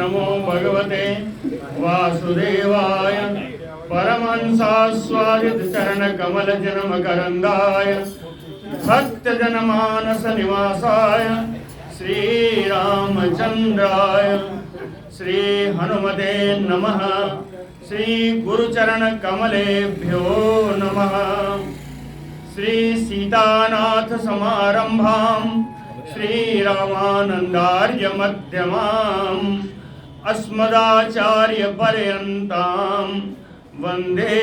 नमो भगवते वासुदेवाय परमहंसास्वादित चरण कमल जन्म करंदाय भक्त जनमानस निवासाय श्री रामचंद्राय श्री हनुमते नमः। श्री गुरुचरण कमलेभ्यो नमः। श्री सीतानाथ समारंभां श्री रामानंदार्य मध्यमाम् अस्मदाचार्य पर्यन्तां वंदे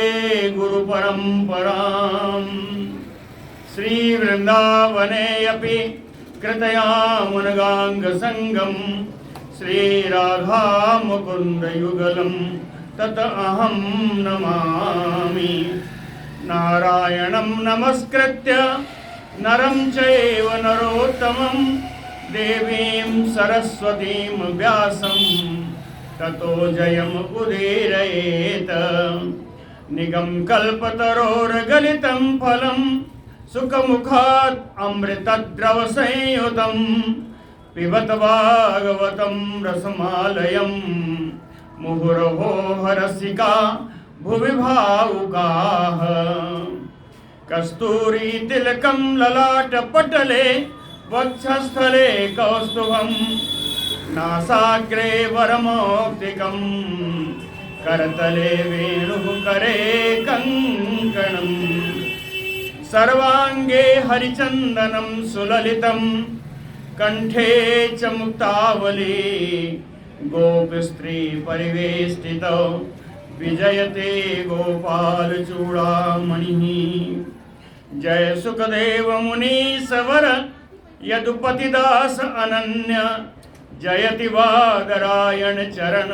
गुरु परंपराम्। श्री वृंदावने अपि कृतयामुनगांग संगम श्री राधा मुकुंद युगलम तत अहं नमामि। नारायणं नमस्कृत्य नरं चैव नरोत्तमं देवीं सरस्वतीं व्यासं ततो जयमुदीरयेत्। निगम कल्पतरोर्गलितं फलं सुखमुखात् अमृतद्रव संयुतं पिबत भागवतं रसमालयं मुहुरहो हरसिका भुवि भावुकाः। कस्तूरी तिलकं ललाटपटले वक्षस्थले कौस्तुभं नासाग्रे वरमौक्तिकं करतले वेणुः करे कङ्कणं। सर्वांगे हरिचन्दनं सुललितं कंठे च मुक्तावली गोपस्त्री परिवेष्टितो विजयते गोपाल चूड़ामणिः। जय सुखदेव मुनि सवर यदुपतिदास अनन्य जयति वादरायण चरण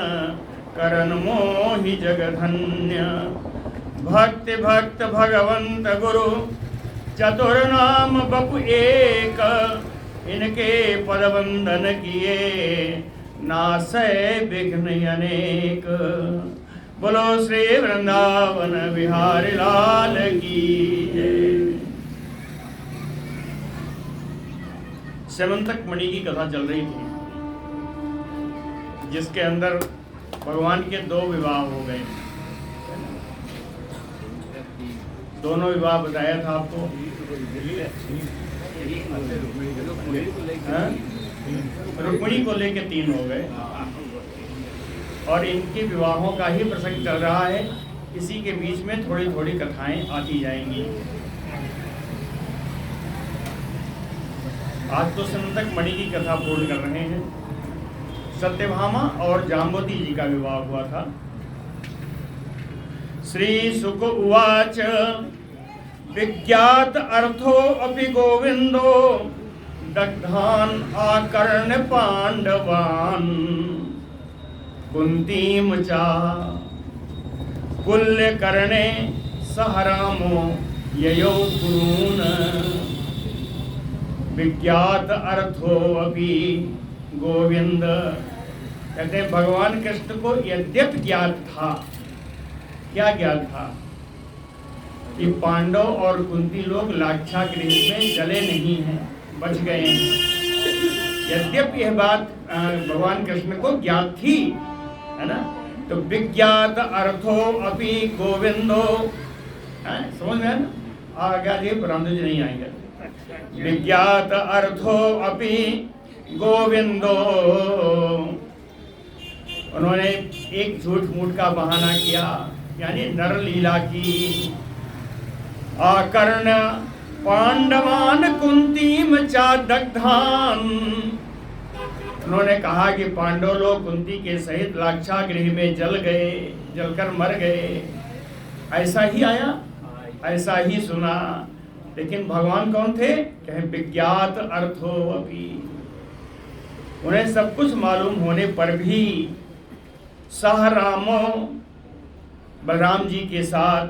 करण मोहि जगधन्य। भक्ति भक्त भगवंत गुरु चतुर्नाम बपु एक इनके पद वंदन किए नासै विघ्न अनेक। बोलो श्री वृंदावन बिहारी लाल की जय। सेवंतक मणि की कथा चल रही थी जिसके अंदर भगवान के दो विवाह हो गए। दोनों विवाह बताया था आपको। रुक्मिणी को लेके 3 हो गए और इनके विवाहों का ही प्रसंग चल रहा है। इसी के बीच में थोड़ी थोड़ी कथाएं आती जाएंगी। आज तो सेवंतक मणि की कथा पूर्ण कर रहे हैं। सत्यभामा और जाम्बवती जी का विवाह हुआ था। श्री शुक उवाच विज्ञात अर्थो अपि गोविंदो दग्धान आकर्ण पांडवान कुंतीम चा कुल्य करणे सह रामो ययो गुरून। विज्ञात अर्थो अपि गोविंद कहते हैं भगवान कृष्ण को यद्यपि ज्ञात था। क्या ज्ञात था कि पांडव और कुंती लोग लाक्षागृह में जले नहीं हैं, बच गए हैं। यद्यपि यह बात भगवान कृष्ण को ज्ञात थी, है ना। तो विज्ञात अर्थो अपि गोविंदो, समझ में ना। आगे जी ब्रह्मजी नहीं आएंगे। विज्ञात अर्थो अपि गोविंदो, उन्होंने एक झूठ मूठ का बहाना किया, यानी नर लीला की। आकर्ण पांडवान कुंतीम चा दग्धान, उन्होंने कहा कि पांडव लोग कुंती के सहित लाक्षागृह में जल गए, जलकर मर गए। ऐसा ही आया, ऐसा ही सुना। लेकिन भगवान कौन थे? कहे विज्ञात अर्थो अपि, उन्हें सब कुछ मालूम होने पर भी सह रामो, बलराम जी के साथ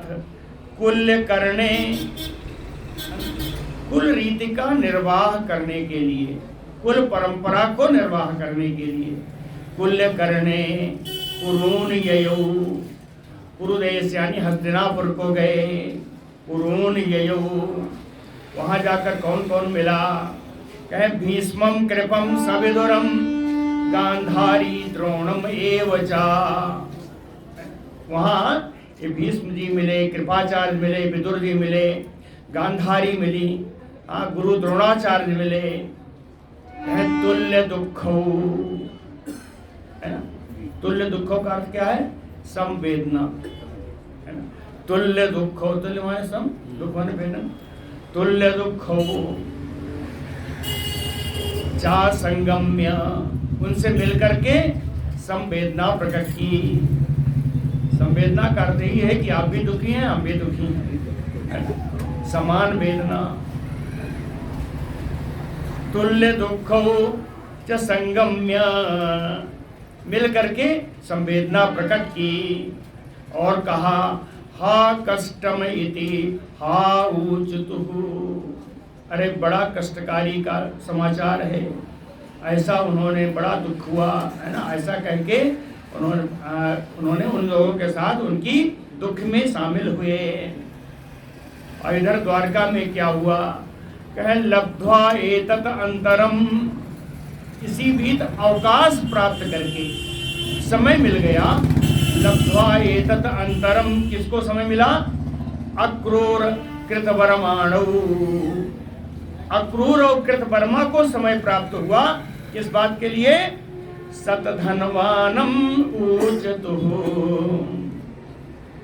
कुल्य करने, कुल रीति का निर्वाह करने के लिए, कुल परंपरा को निर्वाह करने के लिए कुल्य करने कुरून ययौ, कुरुदेश यानी हस्तिनापुर को गए। कुरून ययौ, वहाँ जाकर कौन कौन मिला? कहे भीष्मं कृपम सविदुरम गांधारी द्रोणम एवचा। वहां ये भीष्म जी मिले, कृपाचार्य मिले, विदुर जी मिले, गांधारी मिली, गुरु द्रोणाचार्य मिले। तुल्य दुखो, है ना, तुल्य दुखों का अर्थ क्या है? संवेदना, है ना। तुल्य दुखो, तुल्य माने सम, दुख माने वेदना। तुल्य दुखो चा संगम्य, उनसे मिलकर के संवेदना प्रकट की। संवेदना का अर्थ ही है कि आप भी दुखी हैं, हम भी दुखी हैं, समान वेदना। तुल्य दुखो च संगम्य, मिल करके संवेदना प्रकट की और कहा हा कष्टम इति हा ऊचतुः, अरे बड़ा कष्टकारी का समाचार है, ऐसा उन्होंने, बड़ा दुख हुआ, है ना, ऐसा कह के उन्होंने उन लोगों के साथ उनकी दुख में शामिल हुए। और इधर द्वारका में क्या हुआ? कह लब्ध्वा एतत् अंतरम, इसी बीच अवकाश प्राप्त करके, समय मिल गया। लब्ध्वा एतत् अंतरम, किसको समय मिला? अक्रूर कृतवर्माणौ, अक्रूर और कृतवर्मा को समय प्राप्त हुआ। किस बात के लिए? सतधनवानम ऊचतुः,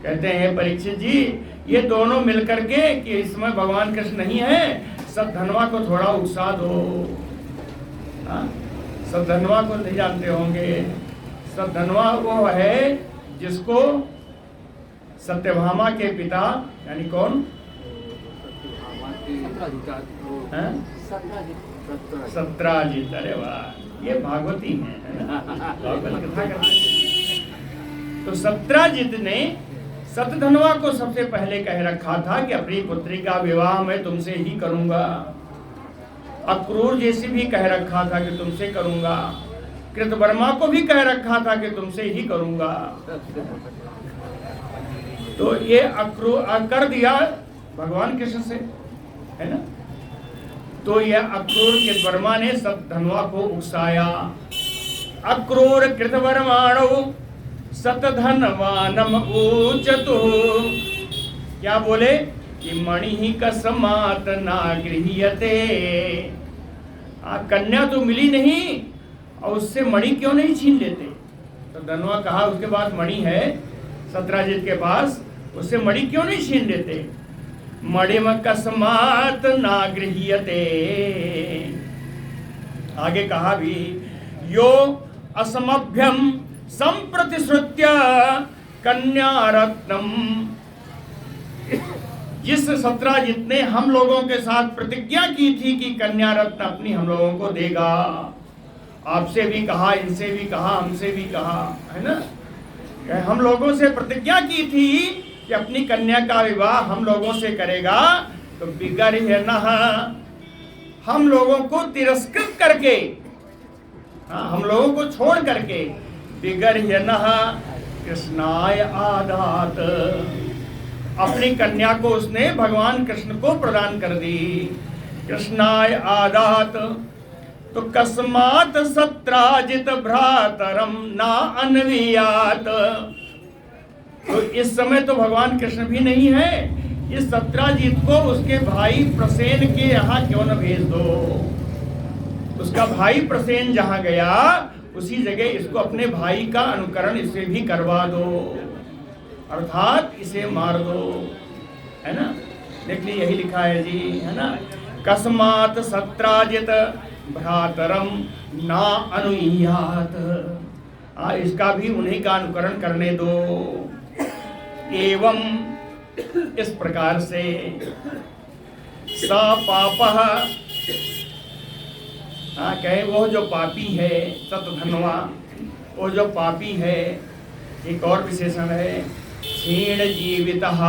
कहते हैं परीक्षित जी, ये दोनों मिलकर के कि इस समय भगवान कृष्ण नहीं है, सतधनवा को थोड़ा उत्साह दो। सतधनवा को नहीं जानते होंगे। सतधनवा वो है जिसको सत्यभामा के पिता, यानी कौन? सत्राजित। अरे वाह, ये भागवती है ना, भागवत कथा करते हैं। तो सत्राजित ने सतधनवा को सबसे पहले कह रखा था कि अपनी पुत्री का विवाह मैं तुमसे ही करूंगा। अक्रूर जैसे भी कह रखा था कि तुमसे करूंगा। कृतवर्मा को भी कह रखा था कि तुमसे ही करूंगा। तो ये अक्रूर कर दिया भगवान कृष्ण से, है ना। तो यह अक्रूर कृतवर्मा ने सतधनवा को उकसाया। अक्रूर कृतवर्माणो सतधनवानम ऊचतुः, क्या बोले कि मणि ही कस्मात् ना गृह्यते, कन्या तो मिली नहीं और उससे मणि क्यों नहीं छीन लेते? तो धनवा कहा उसके पास मणि है, सत्राजित के पास, उससे मणि क्यों नहीं छीन लेते? मणिम कस्मात् ना गृह्यते। आगे कहा भी यो असमभ्यम संप्रतिश्रुत्य कन्यारत्नम, जिस सत्राजित ने हम लोगों के साथ प्रतिज्ञा की थी कि कन्या रत्न अपनी हम लोगों को देगा, आपसे भी कहा, इनसे भी कहा, हमसे भी कहा, है ना, हम लोगों से प्रतिज्ञा की थी कि अपनी कन्या का विवाह हम लोगों से करेगा, तो बिगर्ह्यनः, हम लोगों को तिरस्कृत करके, हम लोगों को छोड़ करके, बिगर्ह्यनः कृष्णाय आदात, अपनी कन्या को उसने भगवान कृष्ण को प्रदान कर दी। कृष्णाय आदात, तो कस्मात् सत्राजित भ्रातरम ना अन्वियात, तो इस समय तो भगवान कृष्ण भी नहीं है, इस सत्राजित को उसके भाई प्रसेन के यहाँ क्यों न भेज दो। उसका भाई प्रसेन जहाँ गया उसी जगह इसको अपने भाई का अनुकरण इसे भी करवा दो, अर्थात इसे मार दो, है ना। देखिए यही लिखा है जी, है ना, कस्मात् सत्राजित भ्रातरम ना अनुयात, इसका भी उन्हीं का अनुकरण करने दो। एवं इस प्रकार से सा पापः, कहे वो जो पापी है, सतधनवा, वो जो पापी है, एक और विशेषण है, क्षीण जीवितः,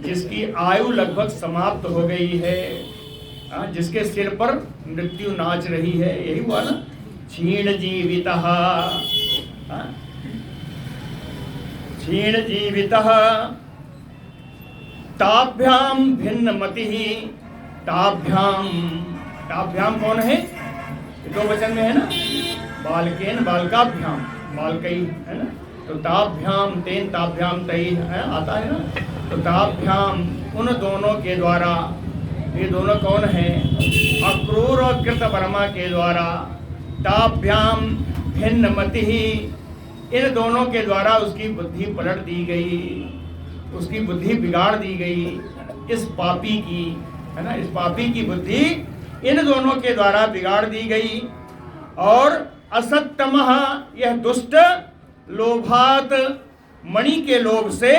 जिसकी आयु लगभग समाप्त हो गई है, जिसके सिर पर मृत्यु नाच रही है, यही हुआ ना, क्षीण जीवितः, क्षीण जीवितः, ताभ्याम भिन्न मतिः, ताभ्याम, ताभ्याम कौन है? दो वचन में है ना, बालकेन बालकाभ्याम, बालकई है ना, तो ताभ्याम तेन ताभ्याम तई है, आता है ना, तो ताभ्याम उन दोनों के द्वारा, ये दोनों कौन हैं? अक्रूर और कृतवर्मा के द्वारा, ताभ्याम भिन्नमति, इन दोनों के द्वारा उसकी बुद्धि पलट दी गई, उसकी बुद्धि बिगाड़ दी गई, इस पापी की, है ना, इस पापी की बुद्धि इन दोनों के द्वारा बिगाड़ दी गई। और असत्तमः, यह दुष्ट लोभात, मणि के लोभ से,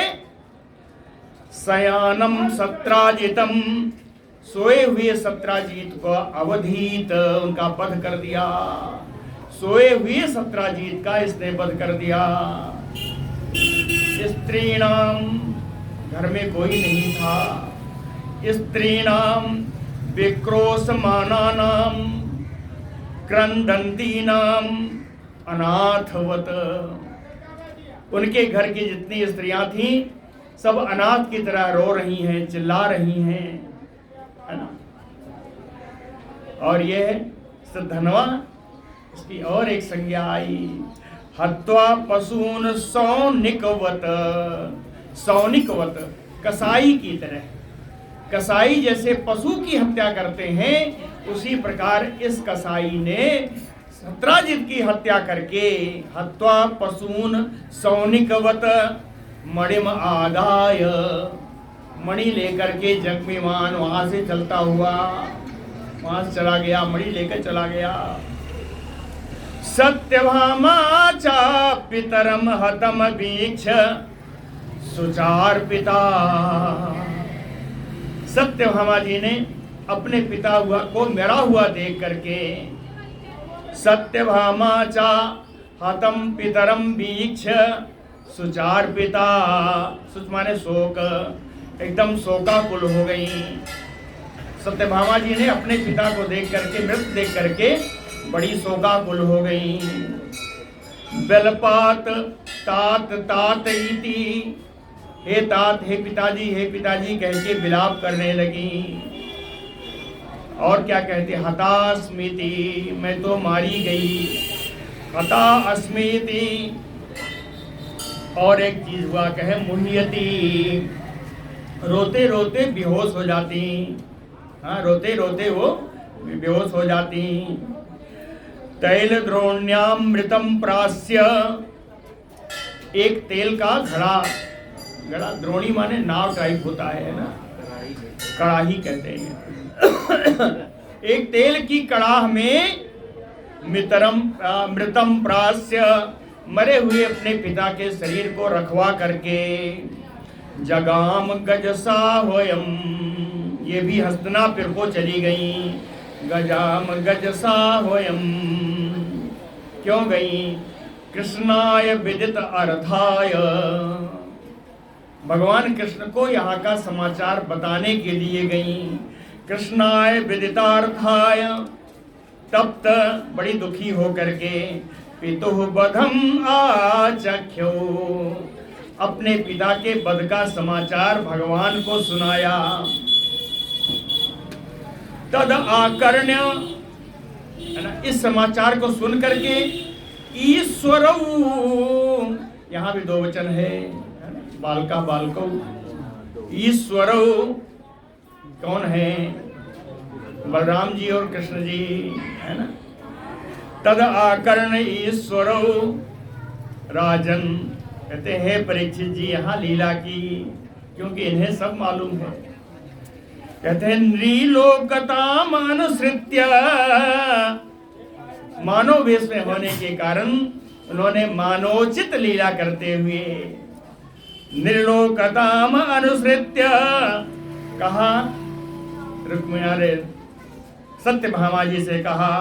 शयानम सत्राजितम, सोए हुए सत्राजीत को अवधीत, उनका वध कर दिया, सोए हुए सत्राजीत का इसने वध कर दिया। स्त्रीणाम, घर में कोई नहीं था, स्त्रीणाम विक्रोशमानानाम क्रंदंतीनाम अनाथवत, उनके घर की जितनी स्त्रियां थीं सब अनाथ की तरह रो रही हैं, चिल्ला रही हैं, है ना। और यह धनवा, इसकी और एक संज्ञा आई, हत्वा पशून सौनिकवत, सौनिकवत कसाई की तरह, कसाई जैसे पशु की हत्या करते हैं उसी प्रकार इस कसाई ने सत्राजित की हत्या करके, हत्वा पशून सौनिकवत मणिम आदाय, मणि लेकर के जगविमान वहां से चलता हुआ वहां से चला गया, मणि लेकर चला गया। सत्यभामा चा पितरम हतम वीक्ष सुचार पिता, सत्यभामा जी ने अपने पिता हुआ को मरा हुआ देख करके, सत्यभामा चा हतम पितरम वीक्ष सुचार पिता, सुच माने शोक, एकदम शोकाकुल हो गई। सत्यभामा जी ने अपने पिता को देख करके, मृत देख करके बड़ी शोकाकुल हो गई। बेलपात तात तात इति, हे तात, हे पिताजी कह के विलाप करने लगी। और क्या कहते, हता स्मृति, मैं तो मारी गई, हता अस्मृति। और एक चीज हुआ, कहे मुह्यति, रोते रोते बेहोश हो जाती, हाँ रोते रोते वो बेहोश हो जाती। तैल द्रोण्यामृतम प्रास्य, एक तेल का घड़ा, घड़ा द्रोणी माने नाव टाइप होता है ना, कड़ाही कहते हैं। एक तेल की कड़ाह में मृतम प्रास्य, मरे हुए अपने पिता के शरीर को रखवा करके, जगाम गजसा होयम, ये भी हस्तिनापुर को चली गई। गजाम गजसा होयम, क्यों गई? कृष्णाय विदित अर्थाय, भगवान कृष्ण को यहाँ का समाचार बताने के लिए गई। कृष्णाय विदितार्थाय, तप्त बड़ी दुखी हो करके, पितुः बधम आचख्यो, अपने पिता के वध का समाचार भगवान को सुनाया। तद आकर्ण्य, है ना, इस समाचार को सुन करके ईश्वरौ, यहाँ भी दो वचन है, बालका बालकौ, ईश्वरौ कौन है? बलराम जी और कृष्ण जी, है ना। तद आकर्ण ईश्वरौ राजन, कहते हैं परीक्षित जी यहाँ लीला की, क्योंकि इन्हें सब मालूम है। कहते हैं नृलोकताम अनुसृत्य, मानव वेश में होने के कारण उन्होंने मानवोचित लीला करते हुए निर्लोकताम अनुसृत्य कहा, रुक्मिणी सत्यभामा जी से कहा,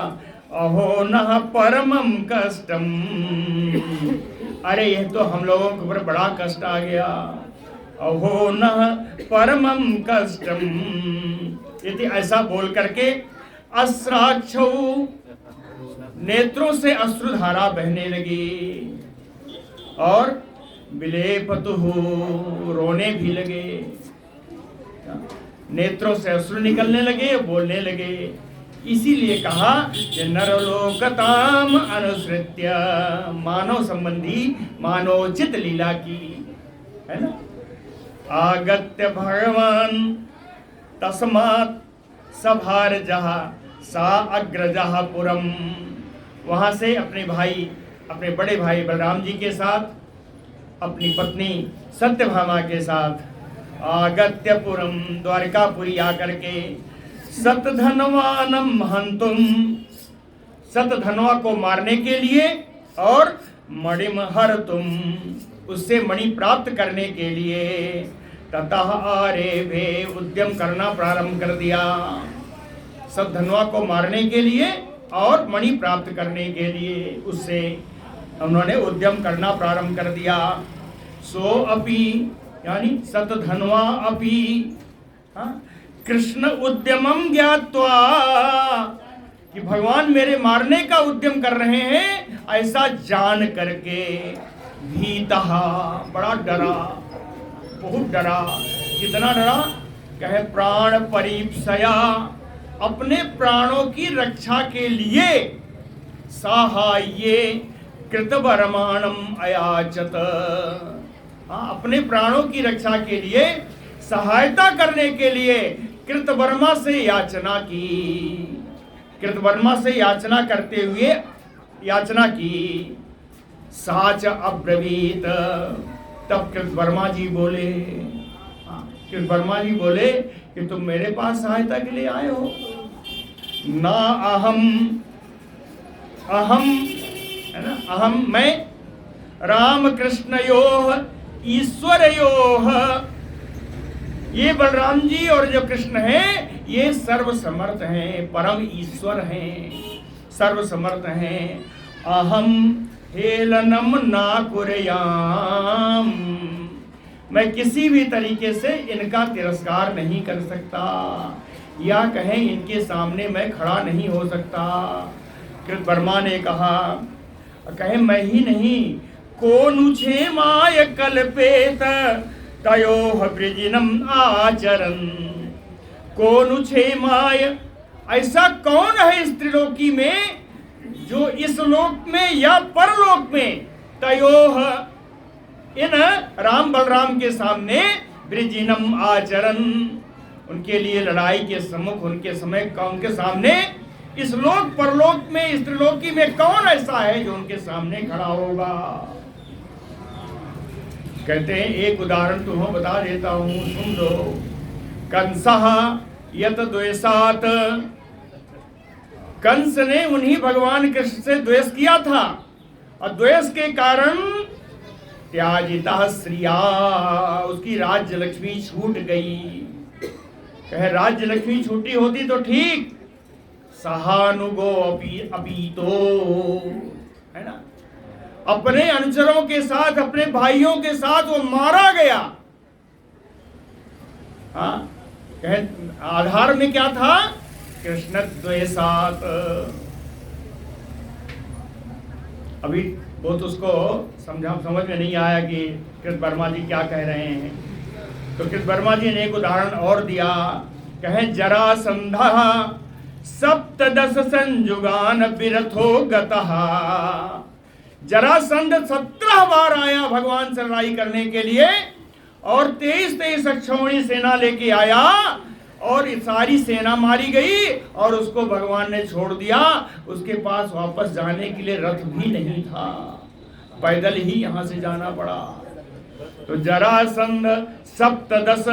अहो न परमम कष्टम, अरे यह तो हम लोगों के ऊपर बड़ा कष्ट आ गया। अहो न परमम कष्टम, यदि ऐसा बोल करके अस्राक्षौ, नेत्रों से अश्रुधारा बहने लगी, और विलेपतुहु, रोने भी लगे, नेत्रों से अश्रु निकलने लगे, बोलने लगे। इसीलिए कहा कि नरलोकताम अनुसृत्य, मानव संबंधी मानवोचित लीला की, है ना। आगत्य भगवान तस्मात् सभार्जः सा अग्रजः पुरम, वहां से अपने बड़े भाई बलराम जी के साथ अपनी पत्नी सत्यभामा के साथ आगत्यपुरम, द्वारिकापुरी आकर के सतधनवानम हंतुम, सतधनवा को मारने के लिए और मणिम हरतुम, उससे मणि प्राप्त करने के लिए ततः आरेभे, उद्यम करना प्रारंभ कर दिया। सतधनवा को मारने के लिए और मणि प्राप्त करने के लिए उससे उन्होंने उद्यम करना प्रारंभ कर दिया। सो अपि यानी सतधनवा अपि कृष्ण उद्यमम ज्ञात्वा, कि भगवान मेरे मारने का उद्यम कर रहे हैं ऐसा जान करके भीतः, बड़ा डरा, बहुत डरा। कितना डरा? कहे प्राण परीप्सया, अपने प्राणों की रक्षा के लिए साहाय्ये कृतवर्माणम अयाचत, अपने प्राणों की रक्षा के लिए सहायता करने के लिए कृतवर्मा से याचना की, कृतवर्मा से याचना करते हुए याचना की। साच अब्रवीत, तब कृतवर्मा जी बोले, कृतवर्मा जी बोले कि तुम मेरे पास सहायता के लिए आए हो। ना अहम है ना, अहम मैं, राम कृष्णयोः ईश्वरयोः, ये बलराम जी और जो कृष्ण हैं ये सर्वसमर्थ हैं, परम ईश्वर हैं, सर्वसमर्थ हैं। अहम हेलनम ना कुर्याम, मैं किसी भी तरीके से इनका तिरस्कार नहीं कर सकता, या कहें इनके सामने मैं खड़ा नहीं हो सकता। कृतवर्मा ने कहा, कहे मैं ही नहीं, को नुछे माय कल्पेत तयोः वृजिनम आचरन, को नुछे माय, ऐसा कौन है इस त्रिलोकी में जो इस लोक में या परलोक में तयोः, इन राम बलराम के सामने वृजिनम आचरण, उनके लिए लड़ाई के सम्मुख, उनके समय उनके सामने इस लोक परलोक में, इस त्रिलोकी में कौन ऐसा है जो उनके सामने खड़ा होगा। कहते हैं एक उदाहरण तुम्हें बता देता हूं, सुन लो। कंसः यत द्वेषात्, कंस ने उन्हीं भगवान कृष्ण से द्वेष किया था, और द्वेष के कारण त्याजिता श्रिया, उसकी राज्य लक्ष्मी छूट गई। कहे राज्य लक्ष्मी छूटी होती तो ठीक, सहानुगो अपीतो, है ना, अपने अनुचरों के साथ, अपने भाइयों के साथ वो मारा गया। हाँ, कहे आधार में क्या था? कृष्ण द्वेषात्। अभी बहुत उसको समझ में नहीं आया कि कृतवर्मा जी क्या कह रहे हैं, तो कृतवर्मा जी ने एक उदाहरण और दिया। कहे जरासंधः सप्तदश संयुगान विरथो गतः, जरासंध 17 बार आया भगवान से लड़ाई करने के लिए, और 23 अक्षौहिणी सेना लेके आया, और सारी सेना मारी गई, और उसको भगवान ने छोड़ दिया। उसके पास वापस जाने के लिए रथ भी नहीं था, पैदल ही यहां से जाना पड़ा। तो जरासंध सप्तदश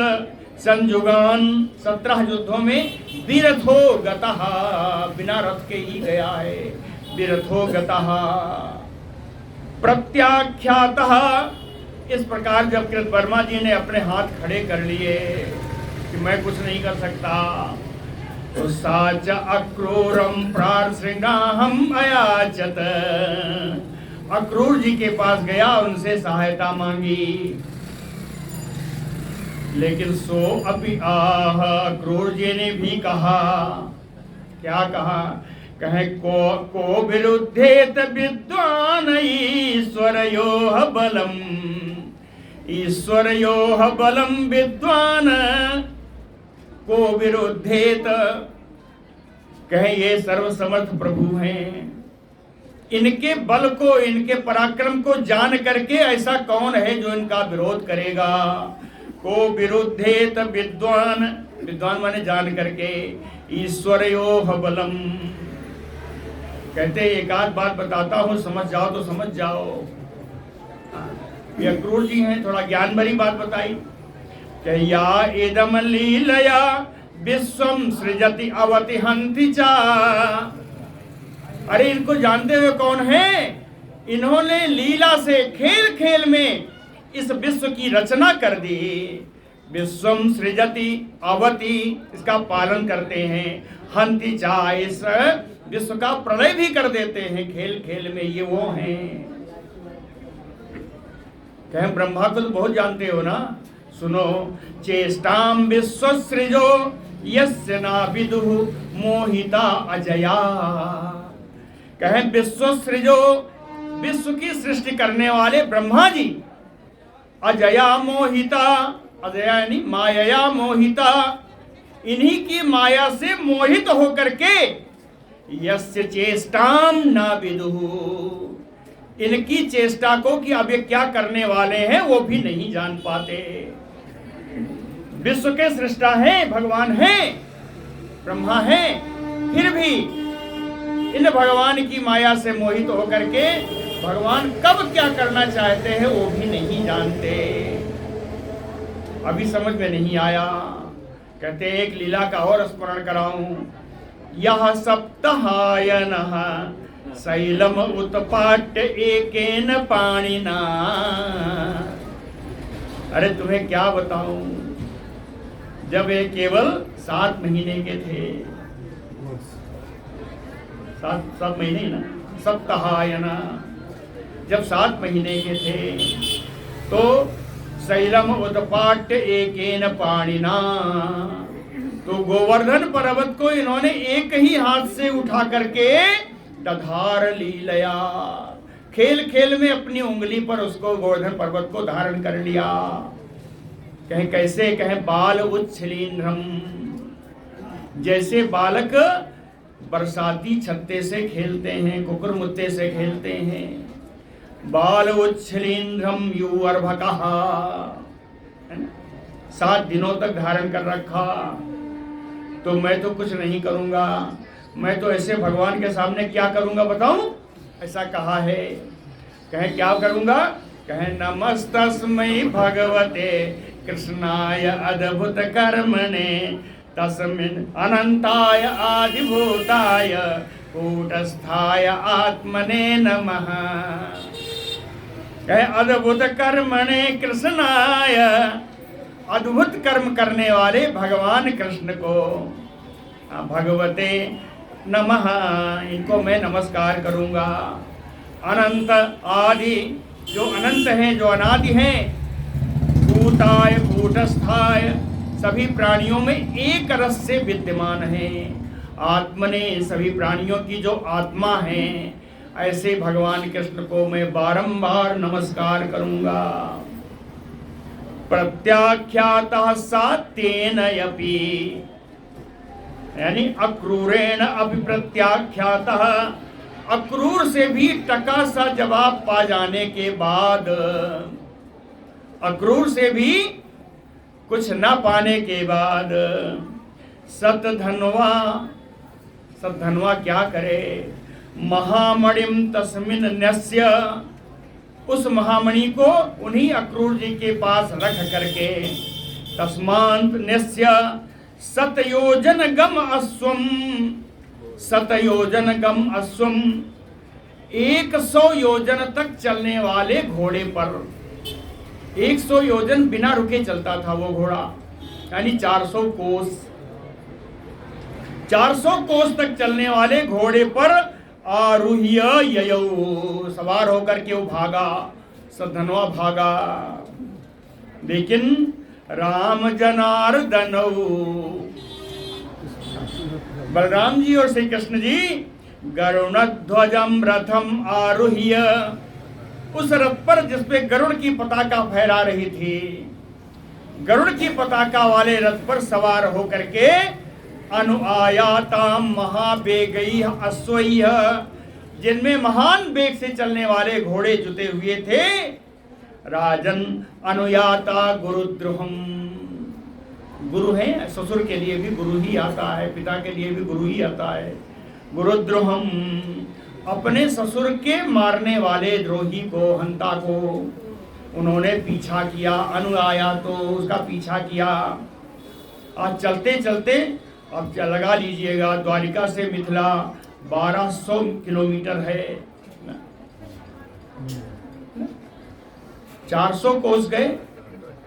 संयुगान, 17 युद्धों में विरथो गतः, बिना रथ के ही गया है, विरथो गतः प्रत्याख्यातः। इस प्रकार जब कृतवर्मा जी ने अपने हाथ खड़े कर लिए कि मैं कुछ नहीं कर सकता, तो साच अक्रूरम प्रार्थनाहम अयाचत, अक्रूर जी के पास गया, उनसे सहायता मांगी। लेकिन सो अपि आह, अक्रूर जी ने भी कहा, क्या कहा? कहे को विरुद्धेत विद्वान ईश्वरयोः बलम, ईश्वरयोः बलम विद्वान को विरुद्धेत। कहें ये सर्वसमर्थ प्रभु हैं, इनके बल को, इनके पराक्रम को जान करके ऐसा कौन है जो इनका विरोध करेगा। को विरुद्धेत विद्वान, विद्वान माने जान करके, ईश्वरयोः बलम। कहते एक आध बात बताता हूं, समझ जाओ तो समझ जाओ। ये अक्रूर जी हैं, थोड़ा ज्ञान भरी बात बताई कि या इदम लीलया विश्वम सृजति अवति हन्ति चा। अरे इनको जानते हुए कौन है? इन्होंने लीला से, खेल खेल में इस विश्व की रचना कर दी। विश्वम सृजति अवति, इसका पालन करते हैं, हन्ति चा, इस विश्व का प्रलय भी कर देते हैं खेल खेल में। ये वो हैं। कहें ब्रह्मा को तो बहुत जानते हो ना, सुनो। चेष्टाम विश्व सृजो यस्य ना विदुः मोहिता अजया। कहें विश्व सृजो, विश्व की सृष्टि करने वाले ब्रह्मा जी, अजया मोहिता, अजया यानी माया मोहिता, इन्हीं की माया से मोहित होकर के, यस्य चेष्टाम ना विदुः, इनकी चेष्टा को कि अब ये क्या करने वाले हैं वो भी नहीं जान पाते। विश्व के सृष्टा हैं, भगवान हैं, ब्रह्मा हैं, फिर भी इन भगवान की माया से मोहित होकर के भगवान कब क्या करना चाहते हैं वो भी नहीं जानते। अभी समझ में नहीं आया। कहते एक लीला का और स्मरण कराऊं। यह सप्तहायनः शैलम उत्पाट्य एकेन पाणिना। अरे तुम्हें क्या बताऊं, जब ये केवल 7 महीने के थे, 7 महीने ना, सप्तहायना, जब 7 महीने के थे तो शैलम उत्पाट्य एकेन पाणिना, तो गोवर्धन पर्वत को इन्होंने एक ही हाथ से उठा करके दधार लीलया, खेल खेल में अपनी उंगली पर उसको गोवर्धन पर्वत को धारण कर लिया। कहें कैसे? कहें बाल उच्छलीन्ध्रम, जैसे बालक बरसाती छत्ते से खेलते हैं, कुकुर मुत्ते से खेलते हैं। बाल उच्छलीन्ध्रम युवर्भकः, 7 दिनों तक धारण कर रखा। तो मैं तो कुछ नहीं करूंगा, मैं तो ऐसे भगवान के सामने क्या करूंगा बताऊं? ऐसा कहा है। कहें क्या करूंगा? कहें नमस्तस्मै भगवते कृष्णाय अद्भुत कर्मणे तस्मिन् अनंताय आदिभूताय कूटस्थाय आत्मने नमः। कहें अद्भुत कर्मणे कृष्णाय, अद्भुत कर्म करने वाले भगवान कृष्ण को, भगवते नमः, इनको मैं नमस्कार करूंगा। अनंत आदि, जो अनंत हैं, जो अनादि हैं, कूटाय कूटस्थाय, सभी प्राणियों में एक रस से विद्यमान हैं, आत्मने, सभी प्राणियों की जो आत्मा है, ऐसे भगवान कृष्ण को मैं बारंबार नमस्कार करूंगा। प्रत्याख्यातः सा तेन अपि, यानी अक्रूरेण अपि प्रत्याख्यातः, अक्रूर से भी टका सा जवाब पा जाने के बाद, अक्रूर से भी कुछ न पाने के बाद, सतधन्वा, सतधन्वा क्या करे? महामणिम तस्मिन् न्यस्य, उस महामणि को उन्हीं अक्रूर जी के पास रख करके, तस्मात् न्यस्य सतयोजन गम अश्वम, सतयोजन गम अश्वम, 100 योजन तक चलने वाले घोड़े पर, 100 योजन बिना रुके चलता था वो घोड़ा, यानी 400 कोस, 400 कोस तक चलने वाले घोड़े पर आरुह्य ययौ, सवार होकर के वो भागा, सधनवा भागा। लेकिन राम जनार्दन, बलराम जी और श्री कृष्ण जी गरुण ध्वजम रथम आरुह्य, उस रथ पर जिसपे गरुड़ की पताका फहरा रही थी, गरुड़ की पताका वाले रथ पर सवार होकर के अनुआयाताम महावेगई अश्वय, जिनमें महान वेग से चलने वाले घोड़े जुते हुए थे। राजन अनुयाता गुरुद्रोहम, गुरु है, ससुर के लिए भी गुरु ही आता है, पिता के लिए भी गुरु ही आता है। गुरुद्रोहम, अपने ससुर के मारने वाले द्रोही को, हंता को उन्होंने पीछा किया। अनुआया तो उसका पीछा किया। आज चलते चलते अब लगा लीजिएगा, द्वारिका से मिथिला 1200 किलोमीटर है, 400 कोस गए,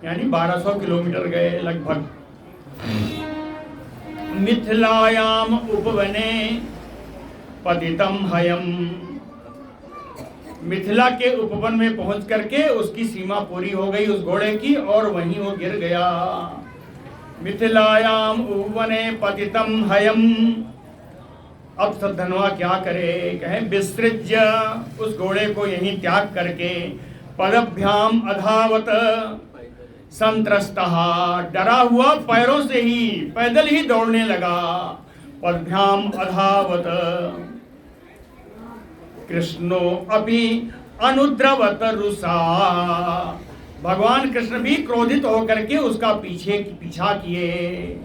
यानी 1200 किलोमीटर गए लगभग। मिथिलायाम उपवने पतितम हयम, मिथिला के उपवन में पहुंच करके उसकी सीमा पूरी हो गई उस घोड़े की, और वहीं वो गिर गया। मिथिलायाम उपवने पतितम हयम। अब सद्धनवा क्या करे, कहें विसृज्य, उस घोड़े को यहीं त्याग करके पदभ्याम अधावत संत्रस्तः, डरा हुआ पैरों से ही पैदल ही दौड़ने लगा। पदभ्याम अधावत कृष्णो अपि अनुद्रवत रुषा, भगवान कृष्ण भी क्रोधित होकर के उसका पीछा किए।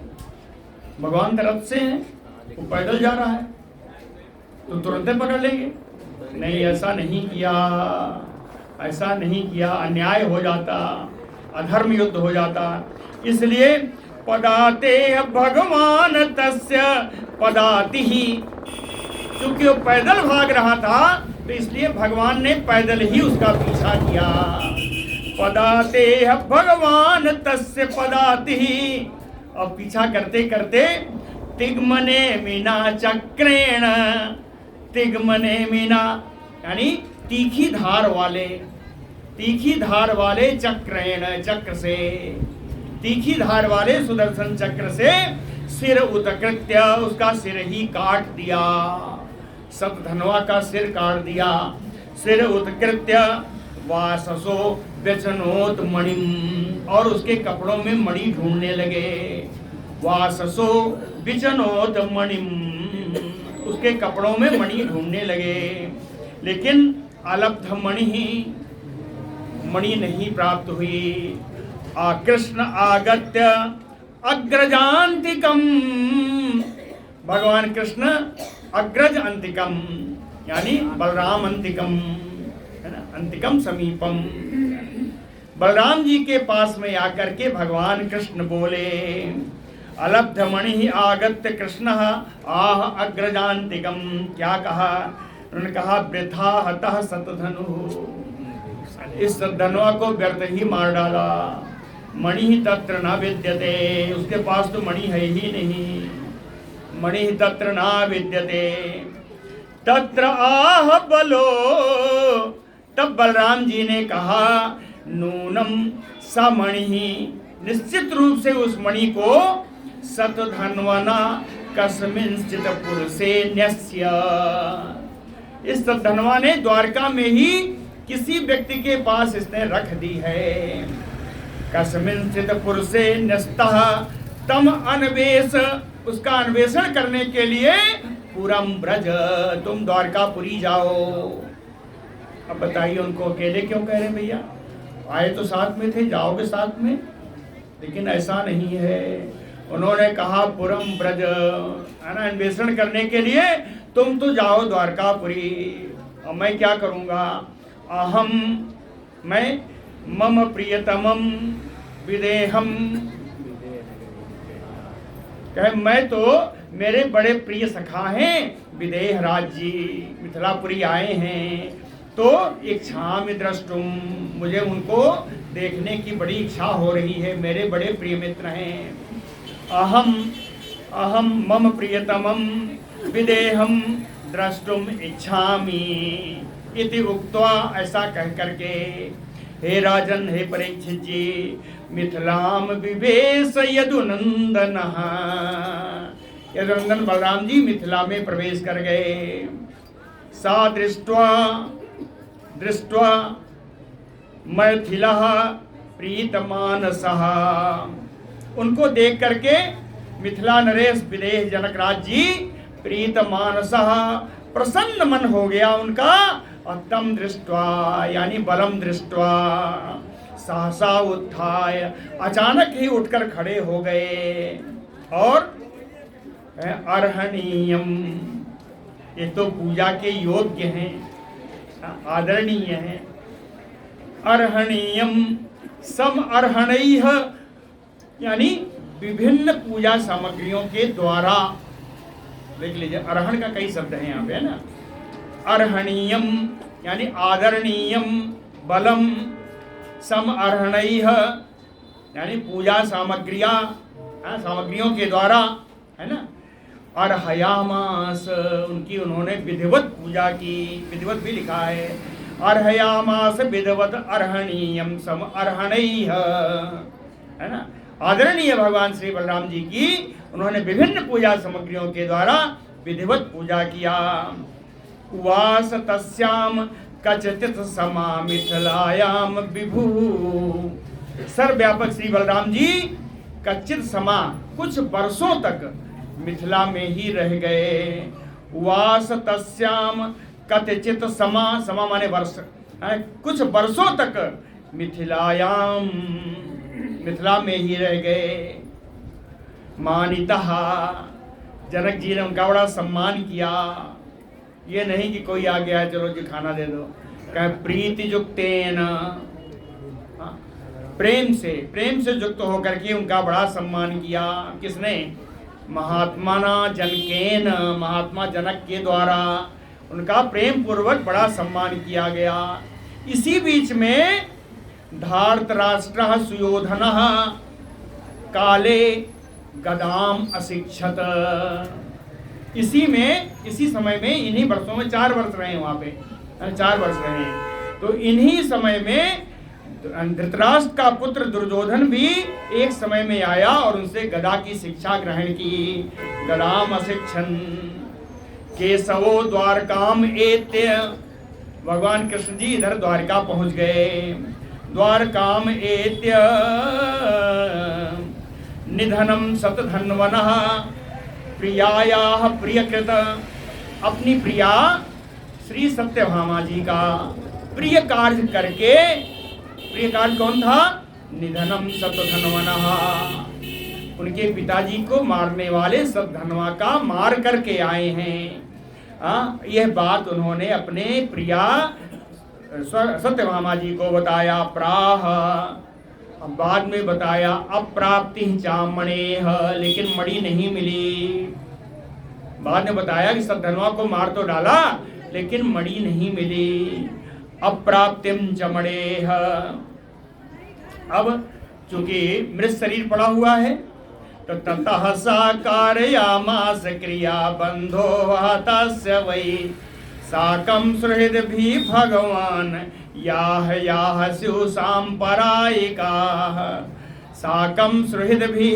भगवान तरफ से हैं, वो पैदल जा रहा है तो तुरंत पकड़ लेंगे। नहीं, ऐसा नहीं किया, ऐसा नहीं किया, अन्याय हो जाता, अधर्म युद्ध हो जाता। इसलिए पदाते भगवान तस्य पदाति ही, क्योंकि वो पैदल भाग रहा था तो इसलिए भगवान ने पैदल ही उसका पीछा किया। पदाते भगवान तस्य पदाति ही, और पीछा करते करते तिग्मने मीना चक्रेण, तिग्मने मीना यानी तीखी धार वाले चक्रेण, चक्र से, तीखी धार वाले सुदर्शन चक्र से सिर उत्कृत्य, उसका सिर ही काट दिया, सतधनवा का सिर काट दिया। सिर उत्कृत्य वाससो व्यचनोत मणिम, और उसके कपड़ों में मणि ढूंढने लगे। वाससो विचनोत मणिम, उसके कपड़ों में मणि ढूंढने लगे, लेकिन अलब्ध मणि नहीं प्राप्त हुई। कृष्ण आगत्य अग्रजांतिकम, भगवान कृष्ण अग्रज अंतिकम यानी बलराम अंतिकम है ना, अंतिकम समीपम। बलराम जी के पास में आकर के भगवान कृष्ण बोले, अलब्ध मणि आगत्य कृष्ण आह अग्रजांतिकम। क्या कहा उन्होंने? कहा वृथा हतः सतधनु, इस सतधनुआ को व्यर्थ ही मार डाला। मणि तत्र न विद्यते, उसके पास तो मणि है ही नहीं। मणि तत्र न विद्यते तत्र आह बलो, तब बलराम जी ने कहा नूनम स मणि, निश्चित रूप से उस मणि को सतधन्वना कस्मिंश्चित् पुरुषे न्यस्य, इस सतधन्वा ने द्वारका में ही किसी व्यक्ति के पास इसने रख दी है। कस्मिंश्चित् पुरुषे न्यस्तः तम अन्वेष, उसका अन्वेषण करने के लिए पुरम ब्रज, तुम द्वारकापुरी जाओ। अब बताइए उनको अकेले क्यों कह रहे हैं? भैया आए तो साथ में थे, जाओगे साथ में, लेकिन ऐसा नहीं है। उन्होंने कहा पुरम ब्रज, है ना, अन्वेषण करने के लिए तुम तो जाओ द्वारकापुरी, और मैं क्या करूँगा? अहम, मैं, मम प्रियतमम विदेहम, कहे मैं तो, मेरे बड़े प्रिय सखा हैं विदेह राज जी मिथिलापुरी आए हैं, तो इच्छामि द्रष्टुम, मुझे उनको देखने की बड़ी इच्छा हो रही है, मेरे बड़े प्रिय मित्र हैं। अहम मम प्रियतमम विदेहम द्रष्टुम इच्छामि इति उक्त्वा, ऐसा कह करके हे राजन, हे परीक्षित जी, मिथिलाम विवेश यदुनंदन, यदुनंदन बलराम जी मिथिला में प्रवेश कर गए। सा दृष्ट्वा मैथिलः प्रीतमानसः, उनको देख करके मिथिला नरेश विदेह जनक राज जी प्रीत मानसः, प्रसन्न मन हो गया उनका। और तम दृष्ट्वा यानी बलम दृष्ट्वा सहसा उत्थाय, अचानक ही उठकर खड़े हो गए। और अर्हणीयम, ये तो पूजा के योग्य हैं, आदरणीय हैं। अर्हणीयम सम अर्हणैः, यानी विभिन्न पूजा सामग्रियों के द्वारा। देख लीजिए, अर्हण का कई शब्द हैं यहाँ पे, है ना। अर्हणीयम यानी आदरणीयम, बलम, सम अर्हणैः यानी पूजा सामग्रियां, सामग्रियों के द्वारा, है ना। अर्हयामास, उनकी उन्होंने विधिवत पूजा की, विधिवत भी लिखा है। अर्हयामास विधिवत अर्हणीयम सम अर्हणैः, है ना। आदरणीय भगवान श्री बलराम जी की उन्होंने विभिन्न पूजा सामग्रियों के द्वारा विधिवत पूजा किया। उवास तस्याम कचित समा मिथिलायाम विभु, सर्वव्यापक श्री बलराम जी कचित समा कुछ वर्षों तक मिथिला में ही रह गए। उवास तस्याम कचित समा, समा माने वर्ष, कुछ वर्षों तक मिथिलायाम, मिथिला में ही रह गए। मानितः, जनक जी ने उनका बड़ा सम्मान किया। ये नहीं कि कोई आ गया चलो जी खाना दे दो, कहे प्रीति युक्तेन, प्रेम से युक्त होकर के उनका बड़ा सम्मान किया। किसने? महात्माना जनकेन, महात्मा जनक के द्वारा उनका प्रेम पूर्वक बड़ा सम्मान किया गया। इसी बीच में धार्तराष्ट्रः सुयोधनः काले गदाम अशिक्षत, इसी समय में, इन्हीं वर्षों में 4 वर्ष रहे वहाँ पे, 4 वर्ष रहे। तो इन्हीं समय में धृतराष्ट्र का पुत्र दुर्योधन भी एक समय में आया और उनसे गदा की शिक्षा ग्रहण की। गदाम अशिक्षन केशवो द्वारकाम एत्य, भगवान कृष्ण जी इधर द्वारका पहुंच गए। द्वारकाम एत्य निधनम शतधन्वनः प्रियायाः प्रियकृत, अपनी प्रिया श्री सत्यभामा जी का प्रिय कार्य करके, प्रिय कार्य कौन था? निधनम शतधन्वनः, उनके पिताजी को मारने वाले शतधन्वा का मार करके आए हैं। यह बात उन्होंने अपने प्रिया सत्यभामा जी को बताया। प्राह, बाद में बताया अप्राप्ति चामणेह, लेकिन मणि नहीं मिली। बाद में बताया कि शतधन्वा को मार तो डाला लेकिन मणि नहीं मिली। अप्राप्तिम चमणेह, अब चूंकि मृत शरीर पड़ा हुआ है तो ततः सा कारयामास क्रिया बंधो हतस्य वै, साकं सुहृद भी भगवान याह याह स्यु सांपरायिका। साकं सुहृद भी,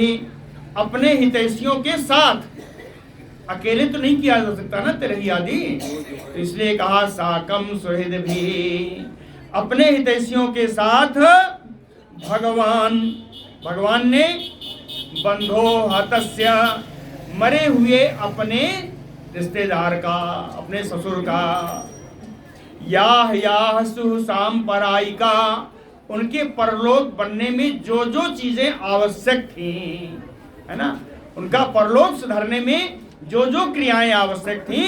अपने हितैषियों के साथ, अकेले तो नहीं किया जा सकता ना तेरे आदि, इसलिए कहा साकं सुहृद भी, अपने हितैषियों के साथ भगवान ने बंधो हतस्य, मरे हुए अपने रिश्तेदार का, अपने ससुर का, याह याह सुह सांपरायिका, उनके परलोक बनने में जो जो चीजें आवश्यक थी, है ना, उनका परलोक सुधरने में जो जो क्रियाएं आवश्यक थी